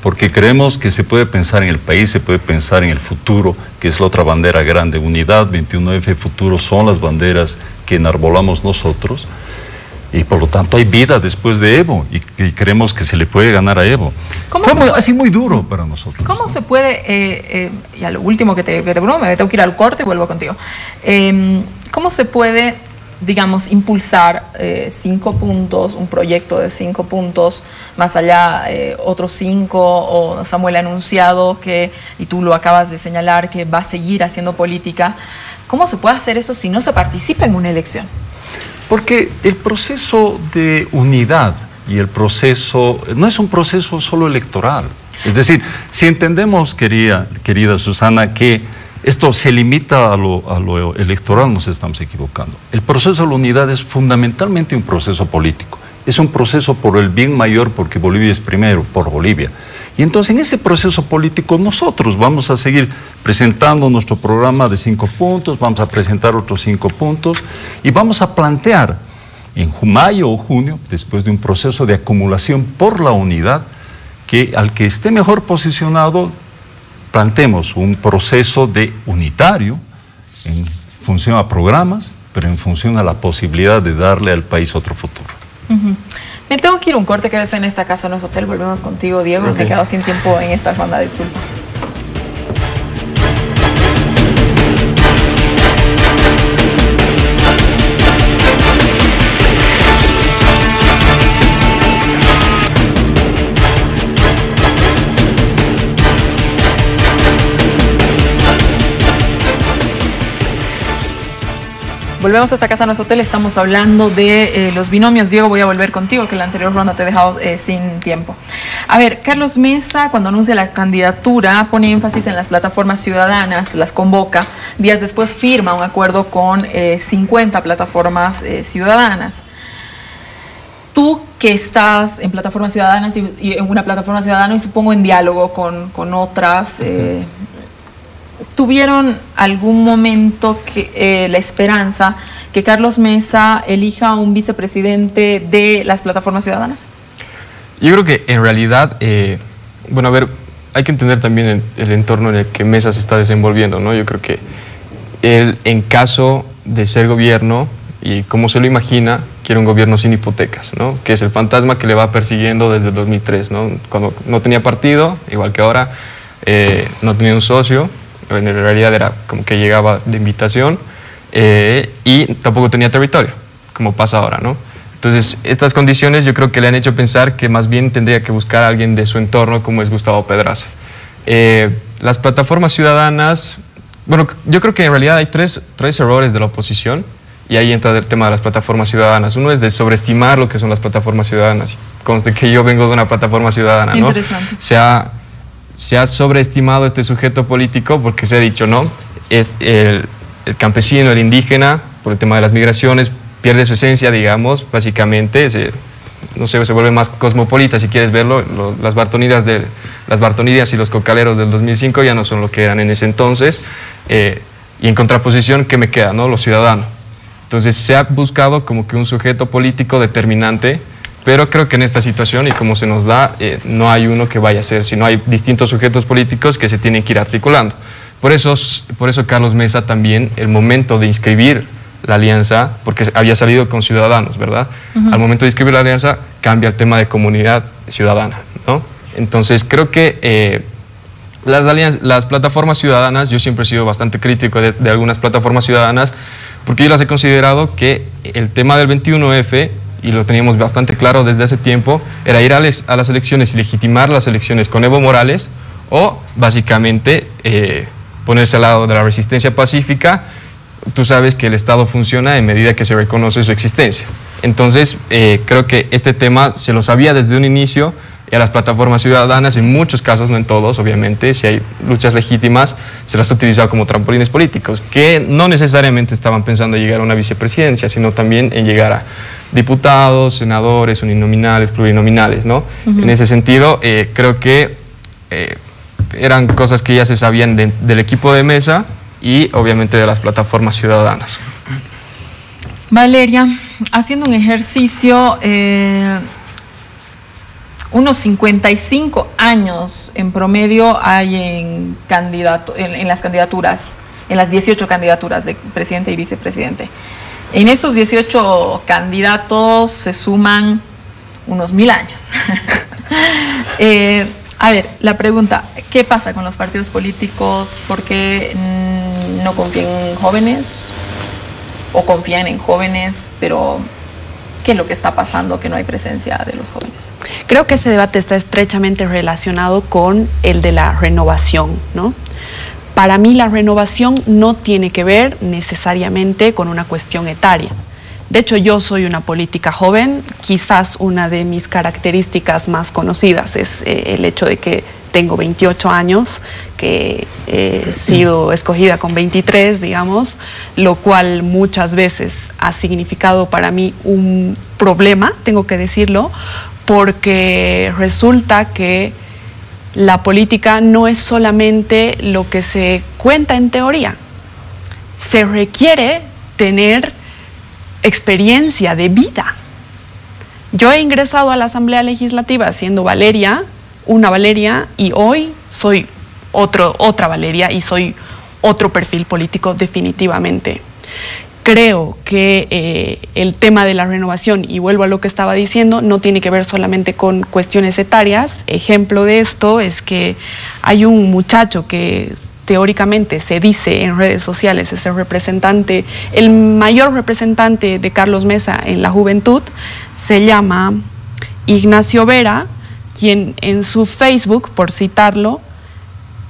Porque creemos que se puede pensar en el país, se puede pensar en el futuro, que es la otra bandera grande. Unidad, 21F, futuro son las banderas que enarbolamos nosotros. Y por lo tanto hay vida después de Evo, y creemos que se le puede ganar a Evo. Fue así muy duro para nosotros. ¿Cómo se puede, y a lo último que te pregunto, me tengo que ir al corte y vuelvo contigo, cómo se puede digamos, impulsar 5 puntos, un proyecto de 5 puntos, más allá otros 5, o Samuel ha anunciado que, y tú lo acabas de señalar, que va a seguir haciendo política. ¿Cómo se puede hacer eso si no se participa en una elección? Porque el proceso de unidad y el proceso no es un proceso solo electoral. Es decir, si entendemos, querida Susana, que esto se limita a lo electoral, nos estamos equivocando. El proceso de la unidad es fundamentalmente un proceso político. Es un proceso por el bien mayor, porque Bolivia es primero, por Bolivia. Y entonces en ese proceso político nosotros vamos a seguir presentando nuestro programa de 5 puntos, vamos a presentar otros 5 puntos y vamos a plantear en mayo o junio, después de un proceso de acumulación por la unidad, que al que esté mejor posicionado planteemos un proceso de unitario en función a programas, pero en función a la posibilidad de darle al país otro futuro. Me tengo que ir un corte, quédese en esta casa, no es hotel. Volvemos contigo, Diego. Me he quedado sin tiempo en esta ronda, disculpa. Volvemos a esta casa, no es hotel. Estamos hablando de los binomios. Diego, voy a volver contigo, que en la anterior ronda te he dejado sin tiempo. A ver, Carlos Mesa, cuando anuncia la candidatura, pone énfasis en las plataformas ciudadanas, las convoca. Días después firma un acuerdo con 50 plataformas ciudadanas. Tú que estás en plataformas ciudadanas y en una plataforma ciudadana y supongo en diálogo con otras, ¿tuvieron algún momento la esperanza que Carlos Mesa elija un vicepresidente de las plataformas ciudadanas? Yo creo que en realidad, bueno, a ver, hay que entender también el entorno en el que Mesa se está desenvolviendo, ¿no? Yo creo que él, en caso de ser gobierno, y como se lo imagina, quiere un gobierno sin hipotecas, ¿no? Que es el fantasma que le va persiguiendo desde el 2003, ¿no? Cuando no tenía partido, igual que ahora, no tenía un socio. En realidad era como que llegaba de invitación y tampoco tenía territorio, como pasa ahora, ¿no? Entonces, estas condiciones yo creo que le han hecho pensar que más bien tendría que buscar a alguien de su entorno, como es Gustavo Pedraza. Las plataformas ciudadanas, bueno, yo creo que en realidad hay tres errores de la oposición, y ahí entra el tema de las plataformas ciudadanas. Uno es de sobreestimar lo que son las plataformas ciudadanas. Conste que yo vengo de una plataforma ciudadana, ¿no? Interesante. Se ha sobreestimado este sujeto político porque se ha dicho, ¿no? Es el campesino, el indígena, por el tema de las migraciones, pierde su esencia, digamos, básicamente, no sé, se vuelve más cosmopolita, si quieres verlo. Las Bartonidas y los cocaleros del 2005 ya no son lo que eran en ese entonces, y en contraposición, ¿qué me queda, no? Lo ciudadano. Entonces se ha buscado como que un sujeto político determinante, pero creo que en esta situación, y como se nos da, no hay uno que vaya a ser, sino hay distintos sujetos políticos que se tienen que ir articulando. Por eso Carlos Mesa también, el momento de inscribir la alianza, porque había salido con Ciudadanos, ¿verdad? Al momento de inscribir la alianza, cambia el tema de comunidad ciudadana, ¿no? Entonces creo que las plataformas ciudadanas, yo siempre he sido bastante crítico de algunas plataformas ciudadanas, porque yo las he considerado que el tema del 21F, y lo teníamos bastante claro desde hace tiempo, era ir a las elecciones y legitimar las elecciones con Evo Morales, o básicamente ponerse al lado de la resistencia pacífica. Tú sabes que el Estado funciona en medida que se reconoce su existencia. Entonces, creo que este tema se lo sabía desde un inicio, y a las plataformas ciudadanas, en muchos casos, no en todos, obviamente, si hay luchas legítimas, se las ha utilizado como trampolines políticos, que no necesariamente estaban pensando en llegar a una vicepresidencia, sino también en llegar a diputados, senadores, uninominales, plurinominales, ¿no? En ese sentido, creo que eran cosas que ya se sabían del equipo de Mesa y obviamente de las plataformas ciudadanas. Valeria, haciendo un ejercicio, unos 55 años en promedio hay en las candidaturas, en las 18 candidaturas de presidente y vicepresidente. En estos 18 candidatos se suman unos 1000 años. A ver, la pregunta, ¿qué pasa con los partidos políticos? ¿Por qué no confían en jóvenes? o confían en jóvenes, pero ¿qué es lo que está pasando que no hay presencia de los jóvenes? Creo que ese debate está estrechamente relacionado con el de la renovación, ¿no? Para mí la renovación no tiene que ver necesariamente con una cuestión etaria. De hecho, yo soy una política joven, quizás una de mis características más conocidas es el hecho de que tengo 28 años, que he sido escogida con 23, digamos, lo cual muchas veces ha significado para mí un problema, tengo que decirlo, porque resulta que la política no es solamente lo que se cuenta en teoría. Se requiere tener experiencia de vida. Yo he ingresado a la Asamblea Legislativa siendo Valeria, una Valeria, y hoy soy otra Valeria y soy otro perfil político definitivamente. Creo que el tema de la renovación, y vuelvo a lo que estaba diciendo, no tiene que ver solamente con cuestiones etarias. Ejemplo de esto es que hay un muchacho que teóricamente se dice en redes sociales es el representante, el mayor representante de Carlos Mesa en la juventud, se llama Ignacio Vera, quien en su Facebook, por citarlo,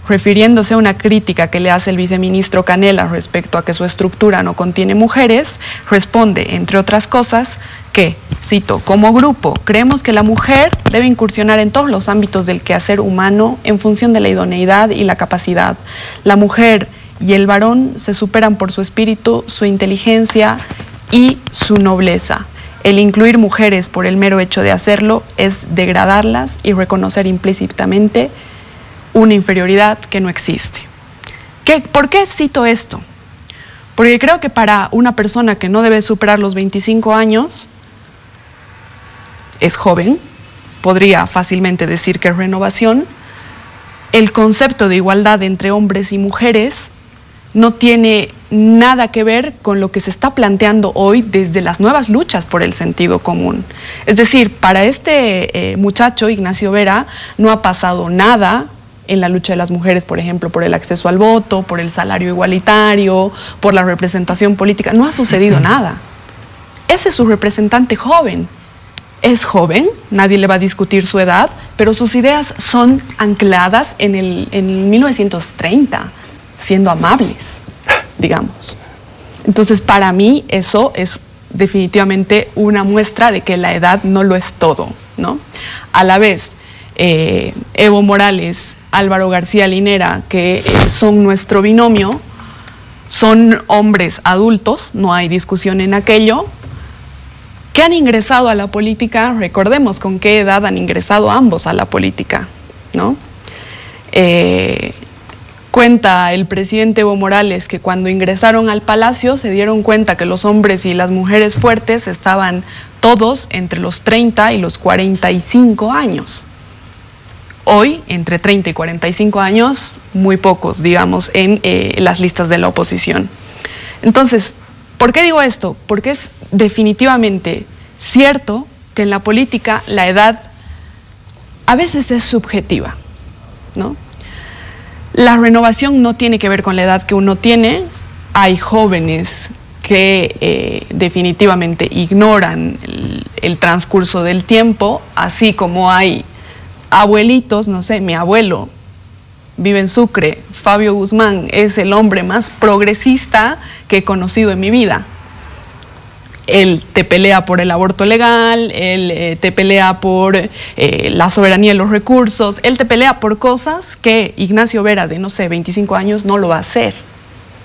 refiriéndose a una crítica que le hace el viceministro Canela respecto a que su estructura no contiene mujeres, responde, entre otras cosas, que, cito, como grupo, creemos que la mujer debe incursionar en todos los ámbitos del quehacer humano en función de la idoneidad y la capacidad. La mujer y el varón se superan por su espíritu, su inteligencia y su nobleza. El incluir mujeres por el mero hecho de hacerlo es degradarlas y reconocer implícitamente una inferioridad que no existe. ¿Por qué cito esto? Porque creo que para una persona que no debe superar los 25 años, es joven, podría fácilmente decir que es renovación, el concepto de igualdad entre hombres y mujeres no tiene nada que ver con lo que se está planteando hoy desde las nuevas luchas por el sentido común. Es decir, para este muchacho, Ignacio Vera, no ha pasado nada en la lucha de las mujeres, por ejemplo, por el acceso al voto, por el salario igualitario, por la representación política. No ha sucedido nada. Ese es su representante joven. Es joven, nadie le va a discutir su edad, pero sus ideas son ancladas en el 1930, siendo amables, digamos. Entonces, para mí, eso es definitivamente una muestra de que la edad no lo es todo, ¿no? A la vez, Evo Morales, Álvaro García Linera, que son nuestro binomio, son hombres adultos, no hay discusión en aquello, que han ingresado a la política. Recordemos con qué edad han ingresado ambos a la política, ¿no? Cuenta el presidente Evo Morales que cuando ingresaron al Palacio se dieron cuenta que los hombres y las mujeres fuertes estaban todos entre los 30 y los 45 años. Hoy, entre 30 y 45 años, muy pocos, digamos, en las listas de la oposición. Entonces, ¿por qué digo esto? Porque es definitivamente cierto que en la política la edad a veces es subjetiva, ¿no? La renovación no tiene que ver con la edad que uno tiene. Hay jóvenes que definitivamente ignoran el transcurso del tiempo, así como hay abuelitos, no sé, mi abuelo vive en Sucre, Fabio Guzmán es el hombre más progresista que he conocido en mi vida. Él te pelea por el aborto legal, él te pelea por la soberanía de los recursos, él te pelea por cosas que Ignacio Vera, de no sé, 25 años, no lo va a hacer.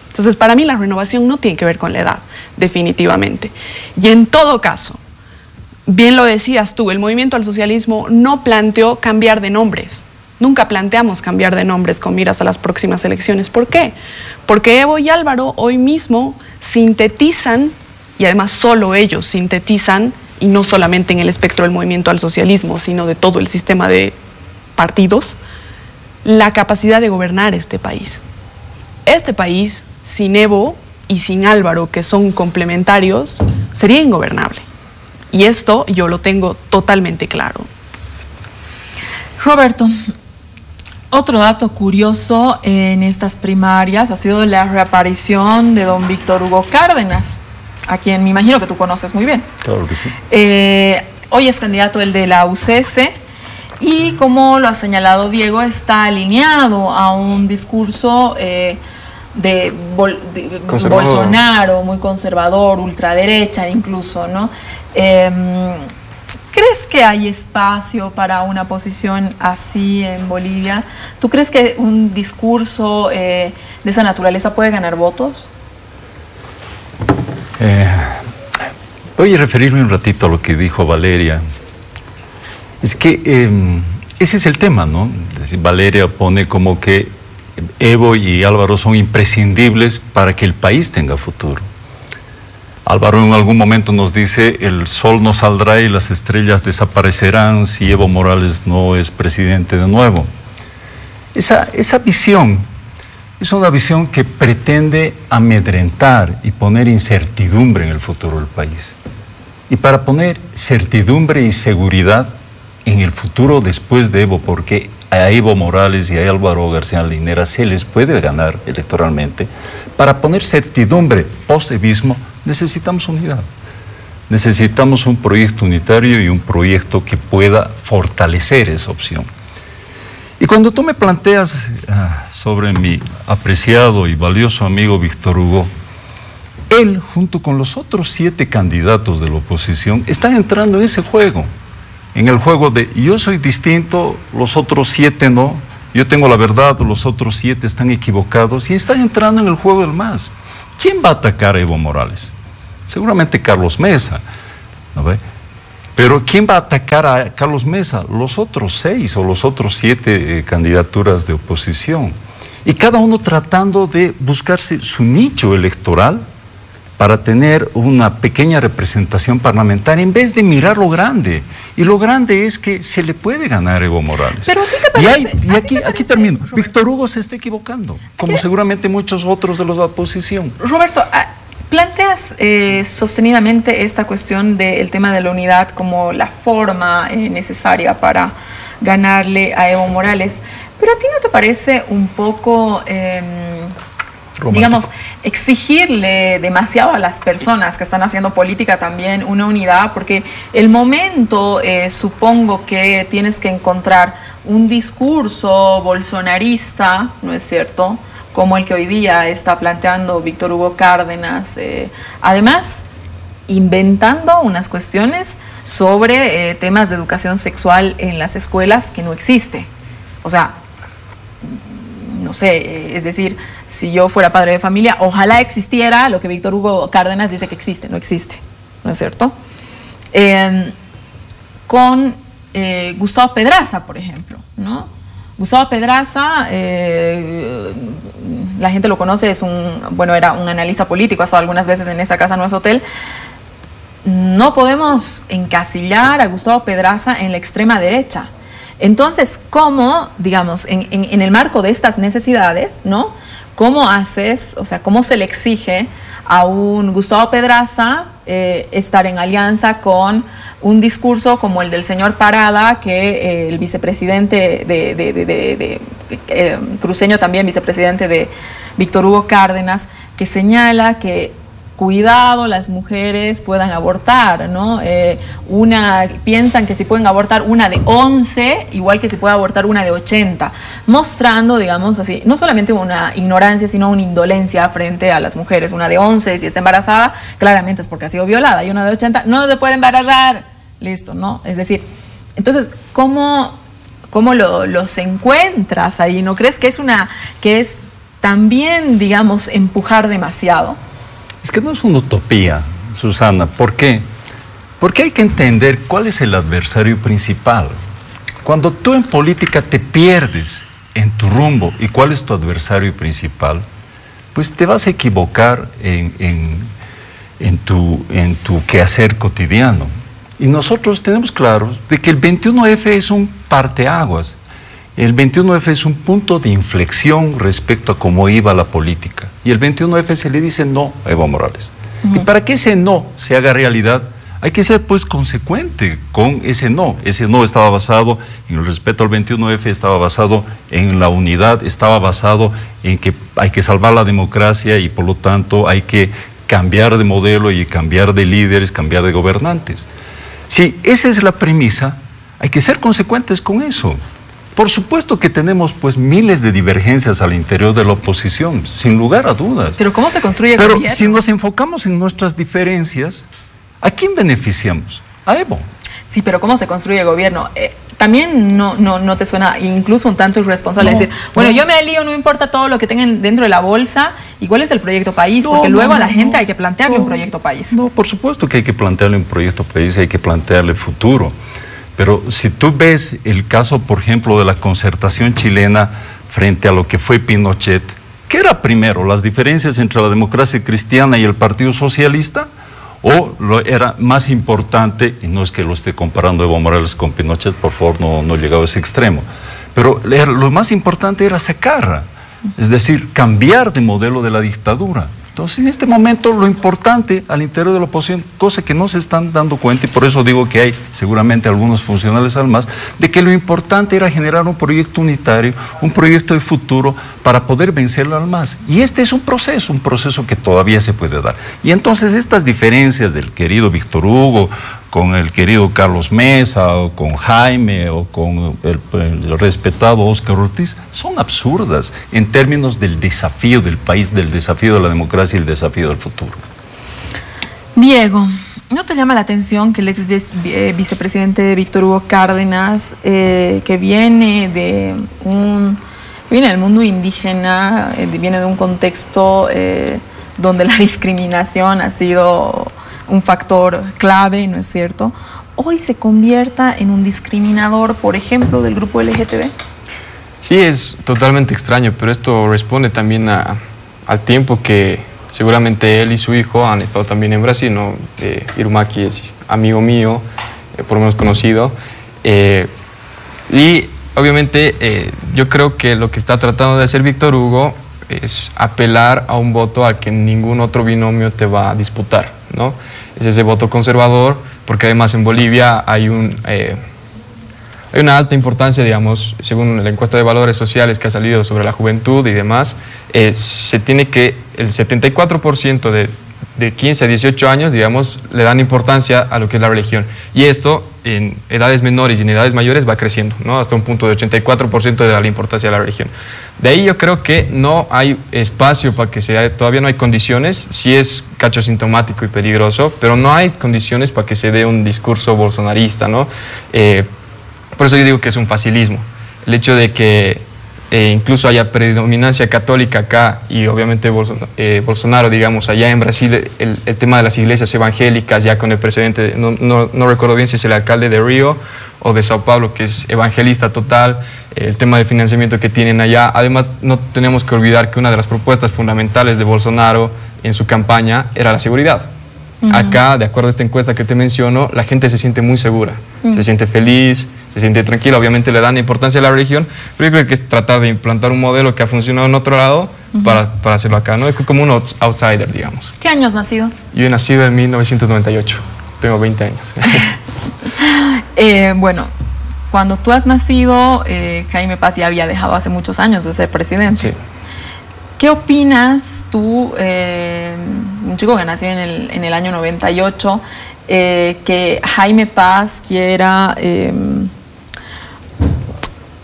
Entonces, para mí la renovación no tiene que ver con la edad, definitivamente. Y en todo caso, bien lo decías tú, el movimiento al socialismo no planteó cambiar de nombres. Nunca planteamos cambiar de nombres con miras a las próximas elecciones. ¿Por qué? Porque Evo y Álvaro hoy mismo sintetizan, y además solo ellos sintetizan, y no solamente en el espectro del movimiento al socialismo, sino de todo el sistema de partidos, la capacidad de gobernar este país. Este país, sin Evo y sin Álvaro, que son complementarios, sería ingobernable. Y esto yo lo tengo totalmente claro. Roberto, otro dato curioso en estas primarias ha sido la reaparición de don Víctor Hugo Cárdenas. a quien me imagino que tú conoces muy bien. Claro que sí. Hoy es candidato el de la UCS y, como lo ha señalado Diego, está alineado a un discurso de Bolsonaro, muy conservador, ultraderecha incluso, ¿no? ¿Crees que hay espacio para una posición así en Bolivia? ¿Tú crees que un discurso de esa naturaleza puede ganar votos? Voy a referirme un ratito a lo que dijo Valeria. Es que ese es el tema, ¿no? Es decir, Valeria pone como que Evo y Álvaro son imprescindibles para que el país tenga futuro. Álvaro en algún momento nos dice: el sol no saldrá y las estrellas desaparecerán si Evo Morales no es presidente de nuevo. Esa visión es una visión que pretende amedrentar y poner incertidumbre en el futuro del país. Y para poner certidumbre y seguridad en el futuro después de Evo, porque a Evo Morales y a Álvaro García Linera se les puede ganar electoralmente, para poner certidumbre post-evismo necesitamos unidad. Necesitamos un proyecto unitario y un proyecto que pueda fortalecer esa opción. Y cuando tú me planteas sobre mi apreciado y valioso amigo Víctor Hugo, él, junto con los otros 7 candidatos de la oposición, están entrando en ese juego. En el juego de yo soy distinto, los otros 7 no, yo tengo la verdad, los otros 7 están equivocados, y están entrando en el juego del MAS. ¿Quién va a atacar a Evo Morales? Seguramente Carlos Mesa, ¿no ve? Pero ¿quién va a atacar a Carlos Mesa? Los otros 6 o los otros 7 candidaturas de oposición. Y cada uno tratando de buscarse su nicho electoral para tener una pequeña representación parlamentaria, en vez de mirar lo grande. Y lo grande es que se le puede ganar a Evo Morales. Pero ¿a ti te parece? Y aquí termino. Víctor Hugo se está equivocando, como seguramente muchos otros de los de la oposición. Roberto, planteas sostenidamente esta cuestión del tema de la unidad como la forma necesaria para ganarle a Evo Morales, pero ¿a ti no te parece un poco, digamos, exigirle demasiado a las personas que están haciendo política también una unidad? Porque el momento, supongo que tienes que encontrar un discurso bolsonarista, ¿no es cierto?, como el que hoy día está planteando Víctor Hugo Cárdenas, además inventando unas cuestiones sobre temas de educación sexual en las escuelas que no existe. O sea, no sé, es decir, si yo fuera padre de familia, ojalá existiera lo que Víctor Hugo Cárdenas dice que existe, no existe, ¿no es cierto? Con Gustavo Pedraza, por ejemplo, ¿no? Gustavo Pedraza, la gente lo conoce, era un analista político, ha estado algunas veces en esa casa, no es hotel. No podemos encasillar a Gustavo Pedraza en la extrema derecha. Entonces, ¿cómo, digamos, en el marco de estas necesidades, ¿no? ¿Cómo haces, o sea, cómo se le exige a un Gustavo Pedraza estar en alianza con un discurso como el del señor Parada, que el vicepresidente cruceño, también vicepresidente de Víctor Hugo Cárdenas, que señala que cuidado, las mujeres puedan abortar, ¿no? Piensan que si pueden abortar una de 11, igual que si puede abortar una de 80, mostrando, digamos así, no solamente una ignorancia, sino una indolencia frente a las mujeres. Una de 11, si está embarazada, claramente es porque ha sido violada, y una de 80 no se puede embarazar, listo, ¿no? Es decir, entonces, ¿cómo los encuentras ahí? ¿No crees que es también, digamos, empujar demasiado? Es que no es una utopía, Susana. ¿Por qué? Porque hay que entender cuál es el adversario principal. Cuando tú en política te pierdes en tu rumbo y cuál es tu adversario principal, pues te vas a equivocar en tu quehacer cotidiano. Y nosotros tenemos claro de que el 21F es un parteaguas. El 21F es un punto de inflexión respecto a cómo iba la política. Y el 21F se le dice no a Evo Morales. Y para que ese no se haga realidad, hay que ser pues consecuente con ese no. Ese no estaba basado en el respeto al 21F, estaba basado en la unidad, estaba basado en que hay que salvar la democracia y por lo tanto hay que cambiar de modelo y cambiar de líderes, cambiar de gobernantes. Si esa es la premisa, hay que ser consecuentes con eso. Por supuesto que tenemos pues miles de divergencias al interior de la oposición, sin lugar a dudas. Pero ¿cómo se construye el Pero gobierno? si nos enfocamos en nuestras diferencias, ¿a quién beneficiamos? A Evo. Sí, pero ¿cómo se construye el gobierno? También no te suena incluso un tanto irresponsable decir, bueno, yo me lío, no importa todo lo que tengan dentro de la bolsa, ¿y cuál es el proyecto país? Porque luego a la gente hay que plantearle un proyecto país. No, por supuesto que hay que plantearle un proyecto país, hay que plantearle futuro. Pero si tú ves el caso, por ejemplo, de la concertación chilena frente a lo que fue Pinochet, ¿qué era primero? ¿Las diferencias entre la democracia cristiana y el Partido Socialista? ¿O era más importante, y no es que lo esté comparando Evo Morales con Pinochet, por favor, no llegado a ese extremo, pero lo más importante era sacarla, es decir, cambiar de modelo de la dictadura? Entonces, en este momento, lo importante al interior de la oposición, cosa que no se están dando cuenta, y por eso digo que hay seguramente algunos funcionales al MAS, de que lo importante era generar un proyecto unitario, un proyecto de futuro para poder vencerlo al MAS. Y este es un proceso que todavía se puede dar. Y entonces estas diferencias del querido Víctor Hugo con el querido Carlos Mesa, o con Jaime, o con el respetado Óscar Ortiz, son absurdas en términos del desafío del país, del desafío de la democracia y el desafío del futuro. Diego, ¿no te llama la atención que el ex vicepresidente Víctor Hugo Cárdenas, que viene del mundo indígena, viene de un contexto donde la discriminación ha sido un factor clave, ¿no es cierto?, hoy se convierta en un discriminador, por ejemplo, del grupo LGTB? Sí, es totalmente extraño, pero esto responde también al tiempo que seguramente él y su hijo han estado también en Brasil, ¿no? Irumaki es amigo mío, por lo menos conocido, y obviamente yo creo que lo que está tratando de hacer Víctor Hugo es apelar a un voto al que ningún otro binomio te va a disputar, ¿no? Es ese voto conservador, porque además en Bolivia hay una alta importancia, digamos, según la encuesta de valores sociales que ha salido sobre la juventud y demás, se tiene que el 74% de 15 a 18 años, digamos, le dan importancia a lo que es la religión. Y esto en edades menores y en edades mayores va creciendo, ¿no? Hasta un punto de 84% de la importancia de la religión. De ahí yo creo que no hay espacio para que todavía no hay condiciones, sí es cacho sintomático y peligroso, pero no hay condiciones para que se dé un discurso bolsonarista, ¿no? Por eso yo digo que es un facilismo. El hecho de que incluso haya predominancia católica acá y obviamente Bolsonaro, digamos, allá en Brasil, el tema de las iglesias evangélicas, ya con el presidente, no recuerdo bien si es el alcalde de Río o de Sao Paulo, que es evangelista total, el tema de financiamiento que tienen allá. Además, no tenemos que olvidar que una de las propuestas fundamentales de Bolsonaro en su campaña era la seguridad. Acá, de acuerdo a esta encuesta que te menciono, la gente se siente muy segura, se siente feliz, se siente tranquila. Obviamente le dan importancia a la religión, pero yo creo que es tratar de implantar un modelo que ha funcionado en otro lado para hacerlo acá, ¿no? Es como un outsider, digamos. ¿Qué año has nacido? Yo he nacido en 1998, tengo 20 años. Bueno, cuando tú has nacido, Jaime Paz ya había dejado hace muchos años de ser presidente. Sí. ¿Qué opinas tú, un chico que nació en el año 98, que Jaime Paz quiera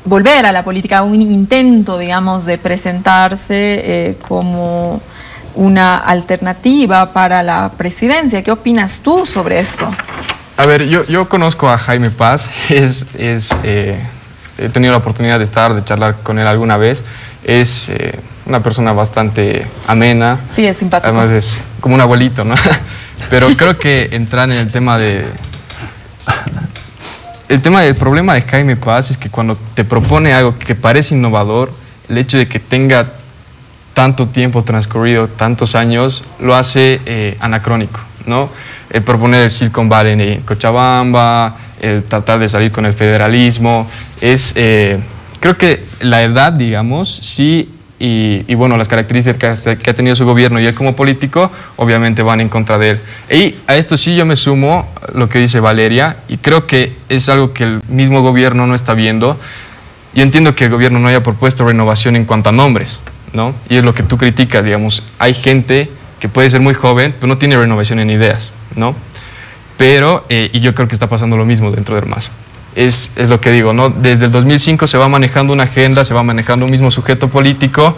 volver a la política, un intento, digamos, de presentarse como una alternativa para la presidencia? ¿Qué opinas tú sobre esto? A ver, yo conozco a Jaime Paz, he tenido la oportunidad de charlar con él alguna vez. Es una persona bastante amena. Sí, es simpático. Además es como un abuelito, ¿no? Pero creo que entrar en el tema del problema de Jaime Paz es que cuando te propone algo que parece innovador, el hecho de que tenga tanto tiempo transcurrido, tantos años, lo hace anacrónico, ¿no? El proponer el Silicon Valley en Cochabamba, el tratar de salir con el federalismo, creo que la edad, digamos, sí, y bueno, las características que ha tenido su gobierno y él como político, obviamente van en contra de él. Y a esto sí yo me sumo lo que dice Valeria, y creo que es algo que el mismo gobierno no está viendo. Yo entiendo que el gobierno no haya propuesto renovación en cuanto a nombres, ¿no? Y es lo que tú criticas, digamos, hay gente que puede ser muy joven, pero no tiene renovación en ideas, ¿no? Pero, y yo creo que está pasando lo mismo dentro del MAS. Es lo que digo, ¿no? Desde el 2005 se va manejando una agenda, se va manejando un mismo sujeto político.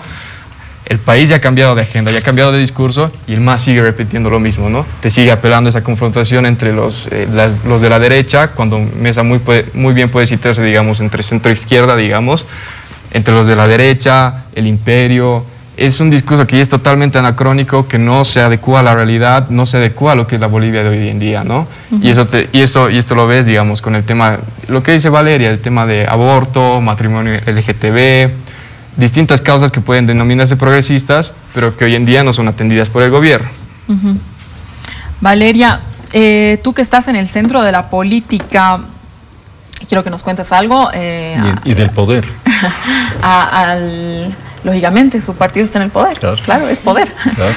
El país ya ha cambiado de agenda, ya ha cambiado de discurso y el MAS sigue repitiendo lo mismo, ¿no? Te sigue apelando a esa confrontación entre los de la derecha, cuando Mesa muy bien puede citarse, digamos, entre centro-izquierda, digamos, entre los de la derecha, el imperio. Es un discurso que ya es totalmente anacrónico, que no se adecua a la realidad, no se adecua a lo que es la Bolivia de hoy en día, ¿no? Y esto lo ves, digamos, con el tema, lo que dice Valeria, el tema de aborto, matrimonio LGTB, distintas causas que pueden denominarse progresistas, pero que hoy en día no son atendidas por el gobierno. Valeria, tú que estás en el centro de la política, quiero que nos cuentes algo. Y del poder. Lógicamente, su partido está en el poder. Claro, es poder. Claro.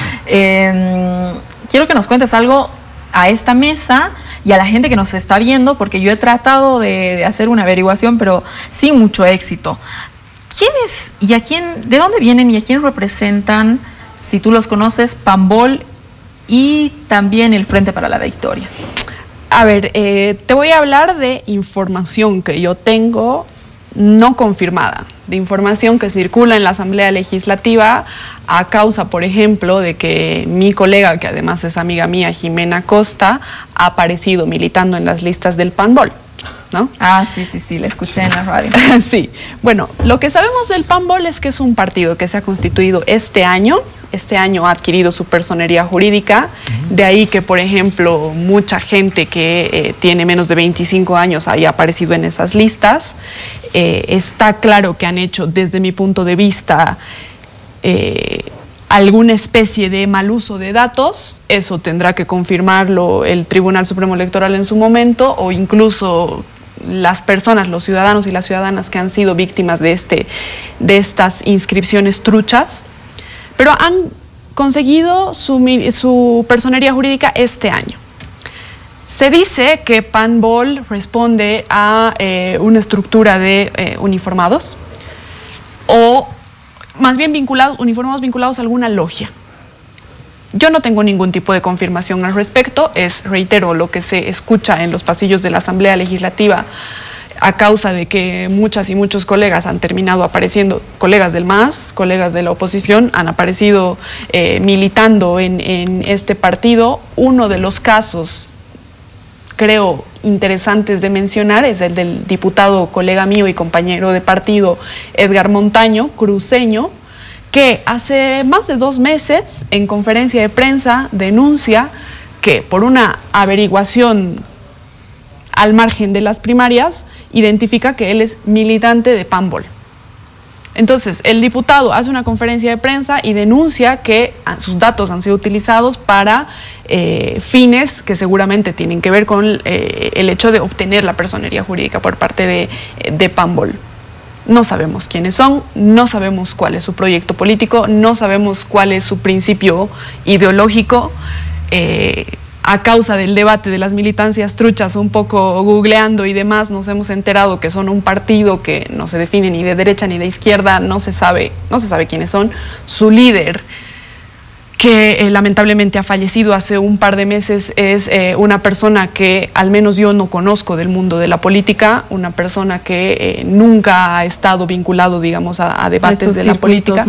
Quiero que nos cuentes algo a esta mesa y a la gente que nos está viendo, porque yo he tratado de hacer una averiguación, pero sin mucho éxito. ¿Quiénes y a quién, de dónde vienen y a quién representan, si tú los conoces, PANBOL y también el Frente para la Victoria? A ver, te voy a hablar de información que yo tengo no confirmada, de información que circula en la Asamblea Legislativa a causa, por ejemplo, de que mi colega, que además es amiga mía, Jimena Costa, ha aparecido militando en las listas del PANBOL, ¿no? Ah, sí, la escuché en la radio. Sí, bueno, lo que sabemos del PANBOL es que es un partido que se ha constituido este año ha adquirido su personería jurídica, de ahí que, por ejemplo, mucha gente que tiene menos de 25 años haya aparecido en esas listas. Está claro que han hecho, desde mi punto de vista, alguna especie de mal uso de datos. Eso tendrá que confirmarlo el Tribunal Supremo Electoral en su momento, o incluso las personas, los ciudadanos y las ciudadanas que han sido víctimas de estas inscripciones truchas, pero han conseguido su personería jurídica este año. Se dice que PANBOL responde a una estructura de uniformados, o más bien uniformados vinculados a alguna logia. Yo no tengo ningún tipo de confirmación al respecto, reitero, lo que se escucha en los pasillos de la Asamblea Legislativa a causa de que muchas y muchos colegas han terminado apareciendo, colegas del MAS, colegas de la oposición, han aparecido militando en este partido. Uno de los casos, creo, interesantes de mencionar es el del diputado, colega mío y compañero de partido, Edgar Montaño, cruceño, que hace más de 2 meses, en conferencia de prensa, denuncia que por una averiguación al margen de las primarias, identifica que él es militante de PANBOL. Entonces, el diputado hace una conferencia de prensa y denuncia que sus datos han sido utilizados para fines que seguramente tienen que ver con el hecho de obtener la personería jurídica por parte de PANBOL. No sabemos quiénes son, no sabemos cuál es su proyecto político, no sabemos cuál es su principio ideológico. A causa del debate de las militancias truchas, un poco googleando y demás, nos hemos enterado que son un partido que no se define ni de derecha ni de izquierda, no se sabe quiénes son. Su líder, que lamentablemente ha fallecido hace un par de meses, es una persona que al menos yo no conozco del mundo de la política, una persona que nunca ha estado vinculado, digamos, a debates de la política.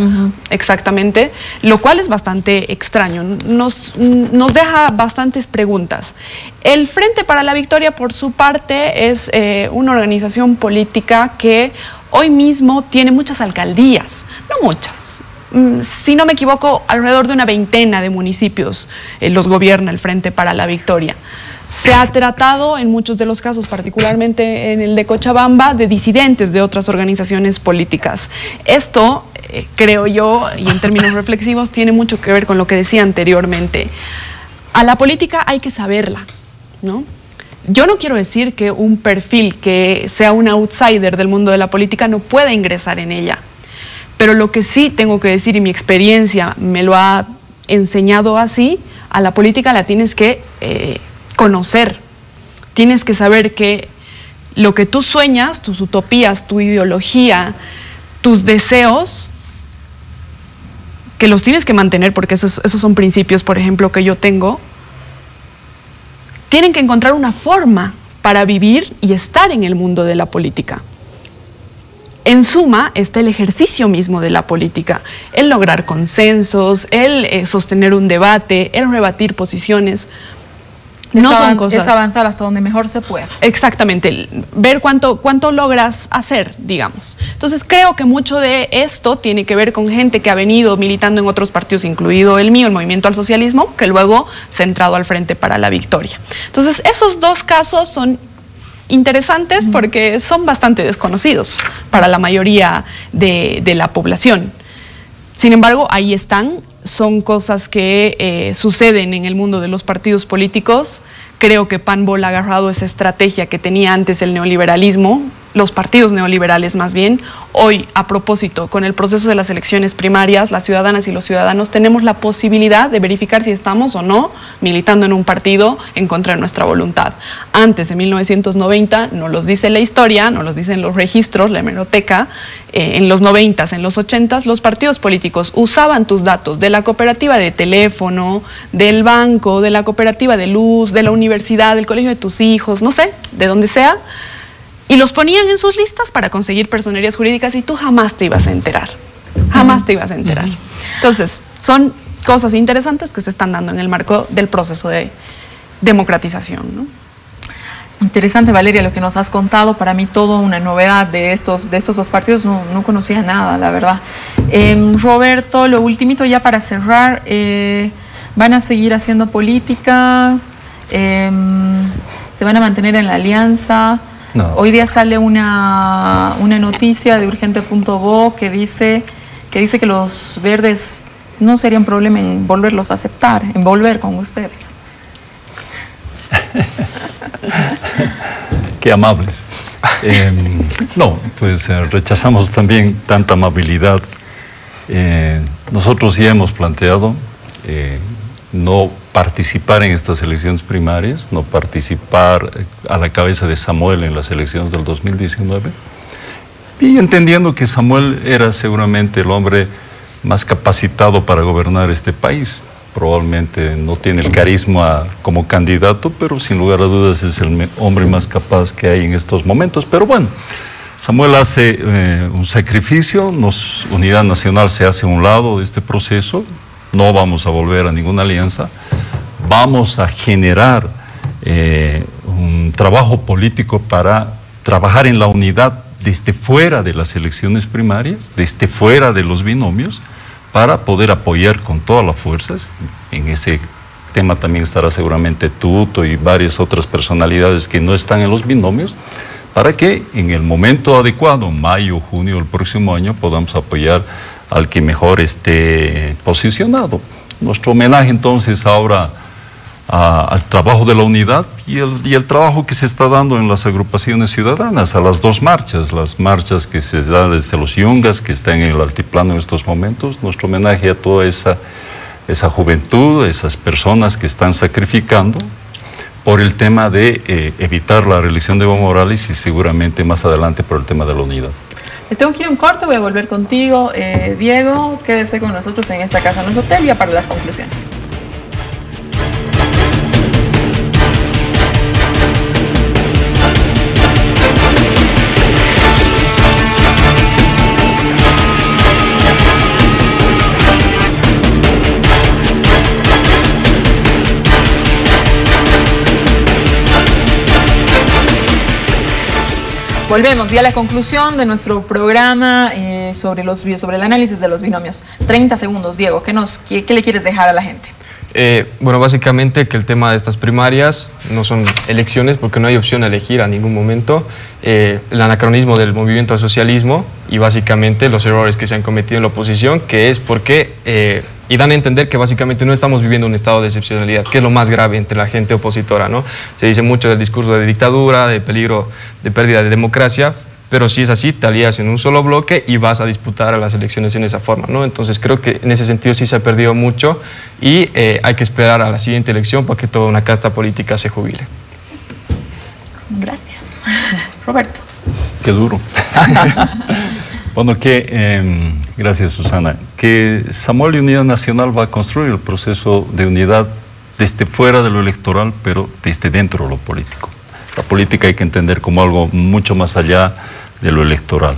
Exactamente, lo cual es bastante extraño, nos deja bastantes preguntas. El Frente para la Victoria, por su parte, es una organización política que hoy mismo tiene muchas alcaldías, no muchas. Si no me equivoco, alrededor de una veintena de municipios los gobierna el Frente para la Victoria. Se ha tratado en muchos de los casos, particularmente en el de Cochabamba, de disidentes de otras organizaciones políticas. Esto, creo yo, y en términos reflexivos, tiene mucho que ver con lo que decía anteriormente. A la política hay que saberla, ¿no? Yo no quiero decir que un perfil que sea un outsider del mundo de la política no pueda ingresar en ella. Pero lo que sí tengo que decir, y mi experiencia me lo ha enseñado así, a la política la tienes que conocer. Tienes que saber que lo que tú sueñas, tus utopías, tu ideología, tus deseos, que los tienes que mantener, porque esos son principios, por ejemplo, que yo tengo, tienen que encontrar una forma para vivir y estar en el mundo de la política. En suma, está el ejercicio mismo de la política, el lograr consensos, el sostener un debate, el rebatir posiciones. No son cosas. Es avanzar hasta donde mejor se pueda. Exactamente, ver cuánto logras hacer, digamos. Entonces creo que mucho de esto tiene que ver con gente que ha venido militando en otros partidos, incluido el mío, el Movimiento al Socialismo, que luego se ha entrado al Frente para la Victoria. Entonces esos dos casos son interesantes porque son bastante desconocidos para la mayoría de la población. Sin embargo, ahí están, son cosas que suceden en el mundo de los partidos políticos. Creo que Panbol ha agarrado esa estrategia que tenía antes el neoliberalismo, los partidos neoliberales más bien. Hoy, a propósito, con el proceso de las elecciones primarias, las ciudadanas y los ciudadanos tenemos la posibilidad de verificar si estamos o no militando en un partido en contra de nuestra voluntad. Antes, en 1990, nos los dice la historia, nos los dicen los registros, la hemeroteca, en los 90s, en los 80s, los partidos políticos usaban tus datos de la cooperativa de teléfono, del banco, de la cooperativa de luz, de la universidad, del colegio de tus hijos, no sé, de donde sea, y los ponían en sus listas para conseguir personerías jurídicas y tú jamás te ibas a enterar. Jamás te ibas a enterar. Entonces, son cosas interesantes que se están dando en el marco del proceso de democratización, ¿no? Interesante, Valeria, lo que nos has contado. Para mí todo una novedad de estos dos partidos. No conocía nada, la verdad. Roberto, lo ultimito ya para cerrar. ¿Van a seguir haciendo política? ¿Se van a mantener en la alianza? No. Hoy día sale una noticia de urgente.bo que dice que los verdes no serían problema en volverlos a aceptar, en volver con ustedes. Qué amables. No, pues rechazamos también tanta amabilidad. Nosotros ya hemos planteado no participar en estas elecciones primarias, no participar a la cabeza de Samuel en las elecciones del 2019, y entendiendo que Samuel era seguramente el hombre más capacitado para gobernar este país. Probablemente no tiene el carisma como candidato, pero sin lugar a dudas es el hombre más capaz que hay en estos momentos. Pero bueno, Samuel hace un sacrificio, Unidad Nacional se hace a un lado de este proceso, no vamos a volver a ninguna alianza, vamos a generar un trabajo político para trabajar en la unidad desde fuera de las elecciones primarias, desde fuera de los binomios, para poder apoyar con todas las fuerzas. En ese tema también estará seguramente Tuto y varias otras personalidades que no están en los binomios, para que en el momento adecuado, mayo, junio del próximo año, podamos apoyar al que mejor esté posicionado. Nuestro homenaje entonces ahora al trabajo de la unidad y el trabajo que se está dando en las agrupaciones ciudadanas, a las dos marchas, las marchas que se dan desde los Yungas, que están en el altiplano en estos momentos. Nuestro homenaje a toda esa juventud, esas personas que están sacrificando por el tema de evitar la reelección de Evo Morales y seguramente más adelante por el tema de la unidad. Me tengo que ir a un corte, voy a volver contigo. Diego, quédese con nosotros en esta casa, nuestro hotel, ya para las conclusiones. Volvemos ya a la conclusión de nuestro programa sobre el análisis de los binomios. 30 segundos, Diego, ¿qué le quieres dejar a la gente? Bueno, básicamente que el tema de estas primarias no son elecciones porque no hay opción a elegir a ningún momento, el anacronismo del movimiento al socialismo y básicamente los errores que se han cometido en la oposición, que es porque, y dan a entender que básicamente no estamos viviendo un estado de excepcionalidad, que es lo más grave entre la gente opositora, ¿no? Se dice mucho del discurso de dictadura, de peligro de pérdida de democracia, pero si es así, te alías en un solo bloque y vas a disputar a las elecciones en esa forma, ¿no? Entonces creo que en ese sentido sí se ha perdido mucho y hay que esperar a la siguiente elección para que toda una casta política se jubile. Gracias. Roberto. Qué duro. Bueno, gracias Susana, que Samuel y Unidad Nacional va a construir el proceso de unidad desde fuera de lo electoral, pero desde dentro de lo político. La política hay que entender como algo mucho más allá de lo electoral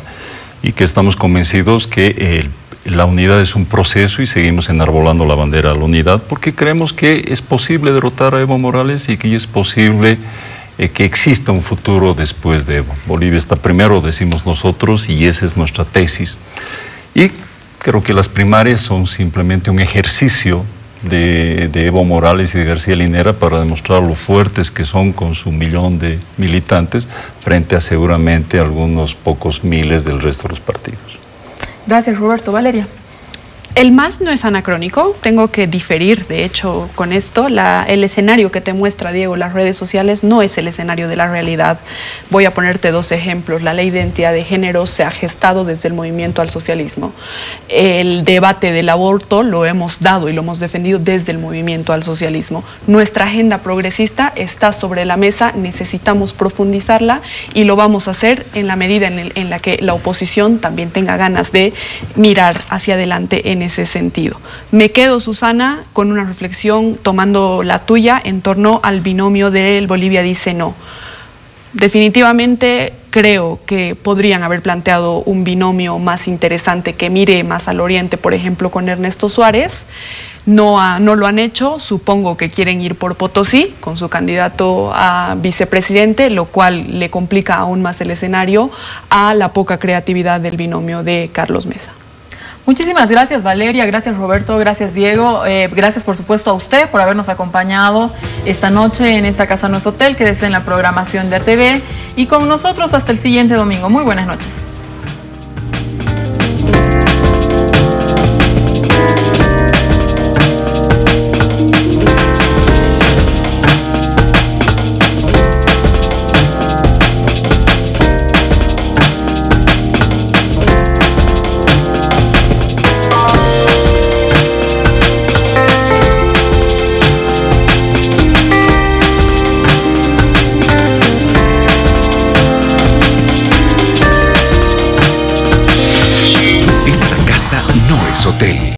y que estamos convencidos que la unidad es un proceso y seguimos enarbolando la bandera de la unidad porque creemos que es posible derrotar a Evo Morales y que es posible que exista un futuro después de Evo. Bolivia está primero, decimos nosotros, y esa es nuestra tesis. Y creo que las primarias son simplemente un ejercicio de Evo Morales y de García Linera para demostrar lo fuertes que son con su 1 millón de militantes frente a seguramente algunos pocos miles del resto de los partidos. Gracias, Roberto. Valeria. El MAS no es anacrónico, tengo que diferir, de hecho, con esto. El escenario que te muestra, Diego, las redes sociales no es el escenario de la realidad. Voy a ponerte 2 ejemplos. La ley de identidad de género se ha gestado desde el movimiento al socialismo. El debate del aborto lo hemos dado y lo hemos defendido desde el movimiento al socialismo. Nuestra agenda progresista está sobre la mesa, necesitamos profundizarla y lo vamos a hacer en la medida en la que la oposición también tenga ganas de mirar hacia adelante en ese sentido. Me quedo, Susana, con una reflexión tomando la tuya en torno al binomio del Bolivia dice no. Definitivamente creo que podrían haber planteado un binomio más interesante que mire más al oriente, por ejemplo, con Ernesto Suárez. No lo han hecho, supongo que quieren ir por Potosí con su candidato a vicepresidente, lo cual le complica aún más el escenario a la poca creatividad del binomio de Carlos Mesa. Muchísimas gracias, Valeria, gracias, Roberto, gracias, Diego. Gracias, por supuesto, a usted por habernos acompañado esta noche en esta Casa No es Hotel. Quédese en la programación de ATV y con nosotros hasta el siguiente domingo. Muy buenas noches. Hotel.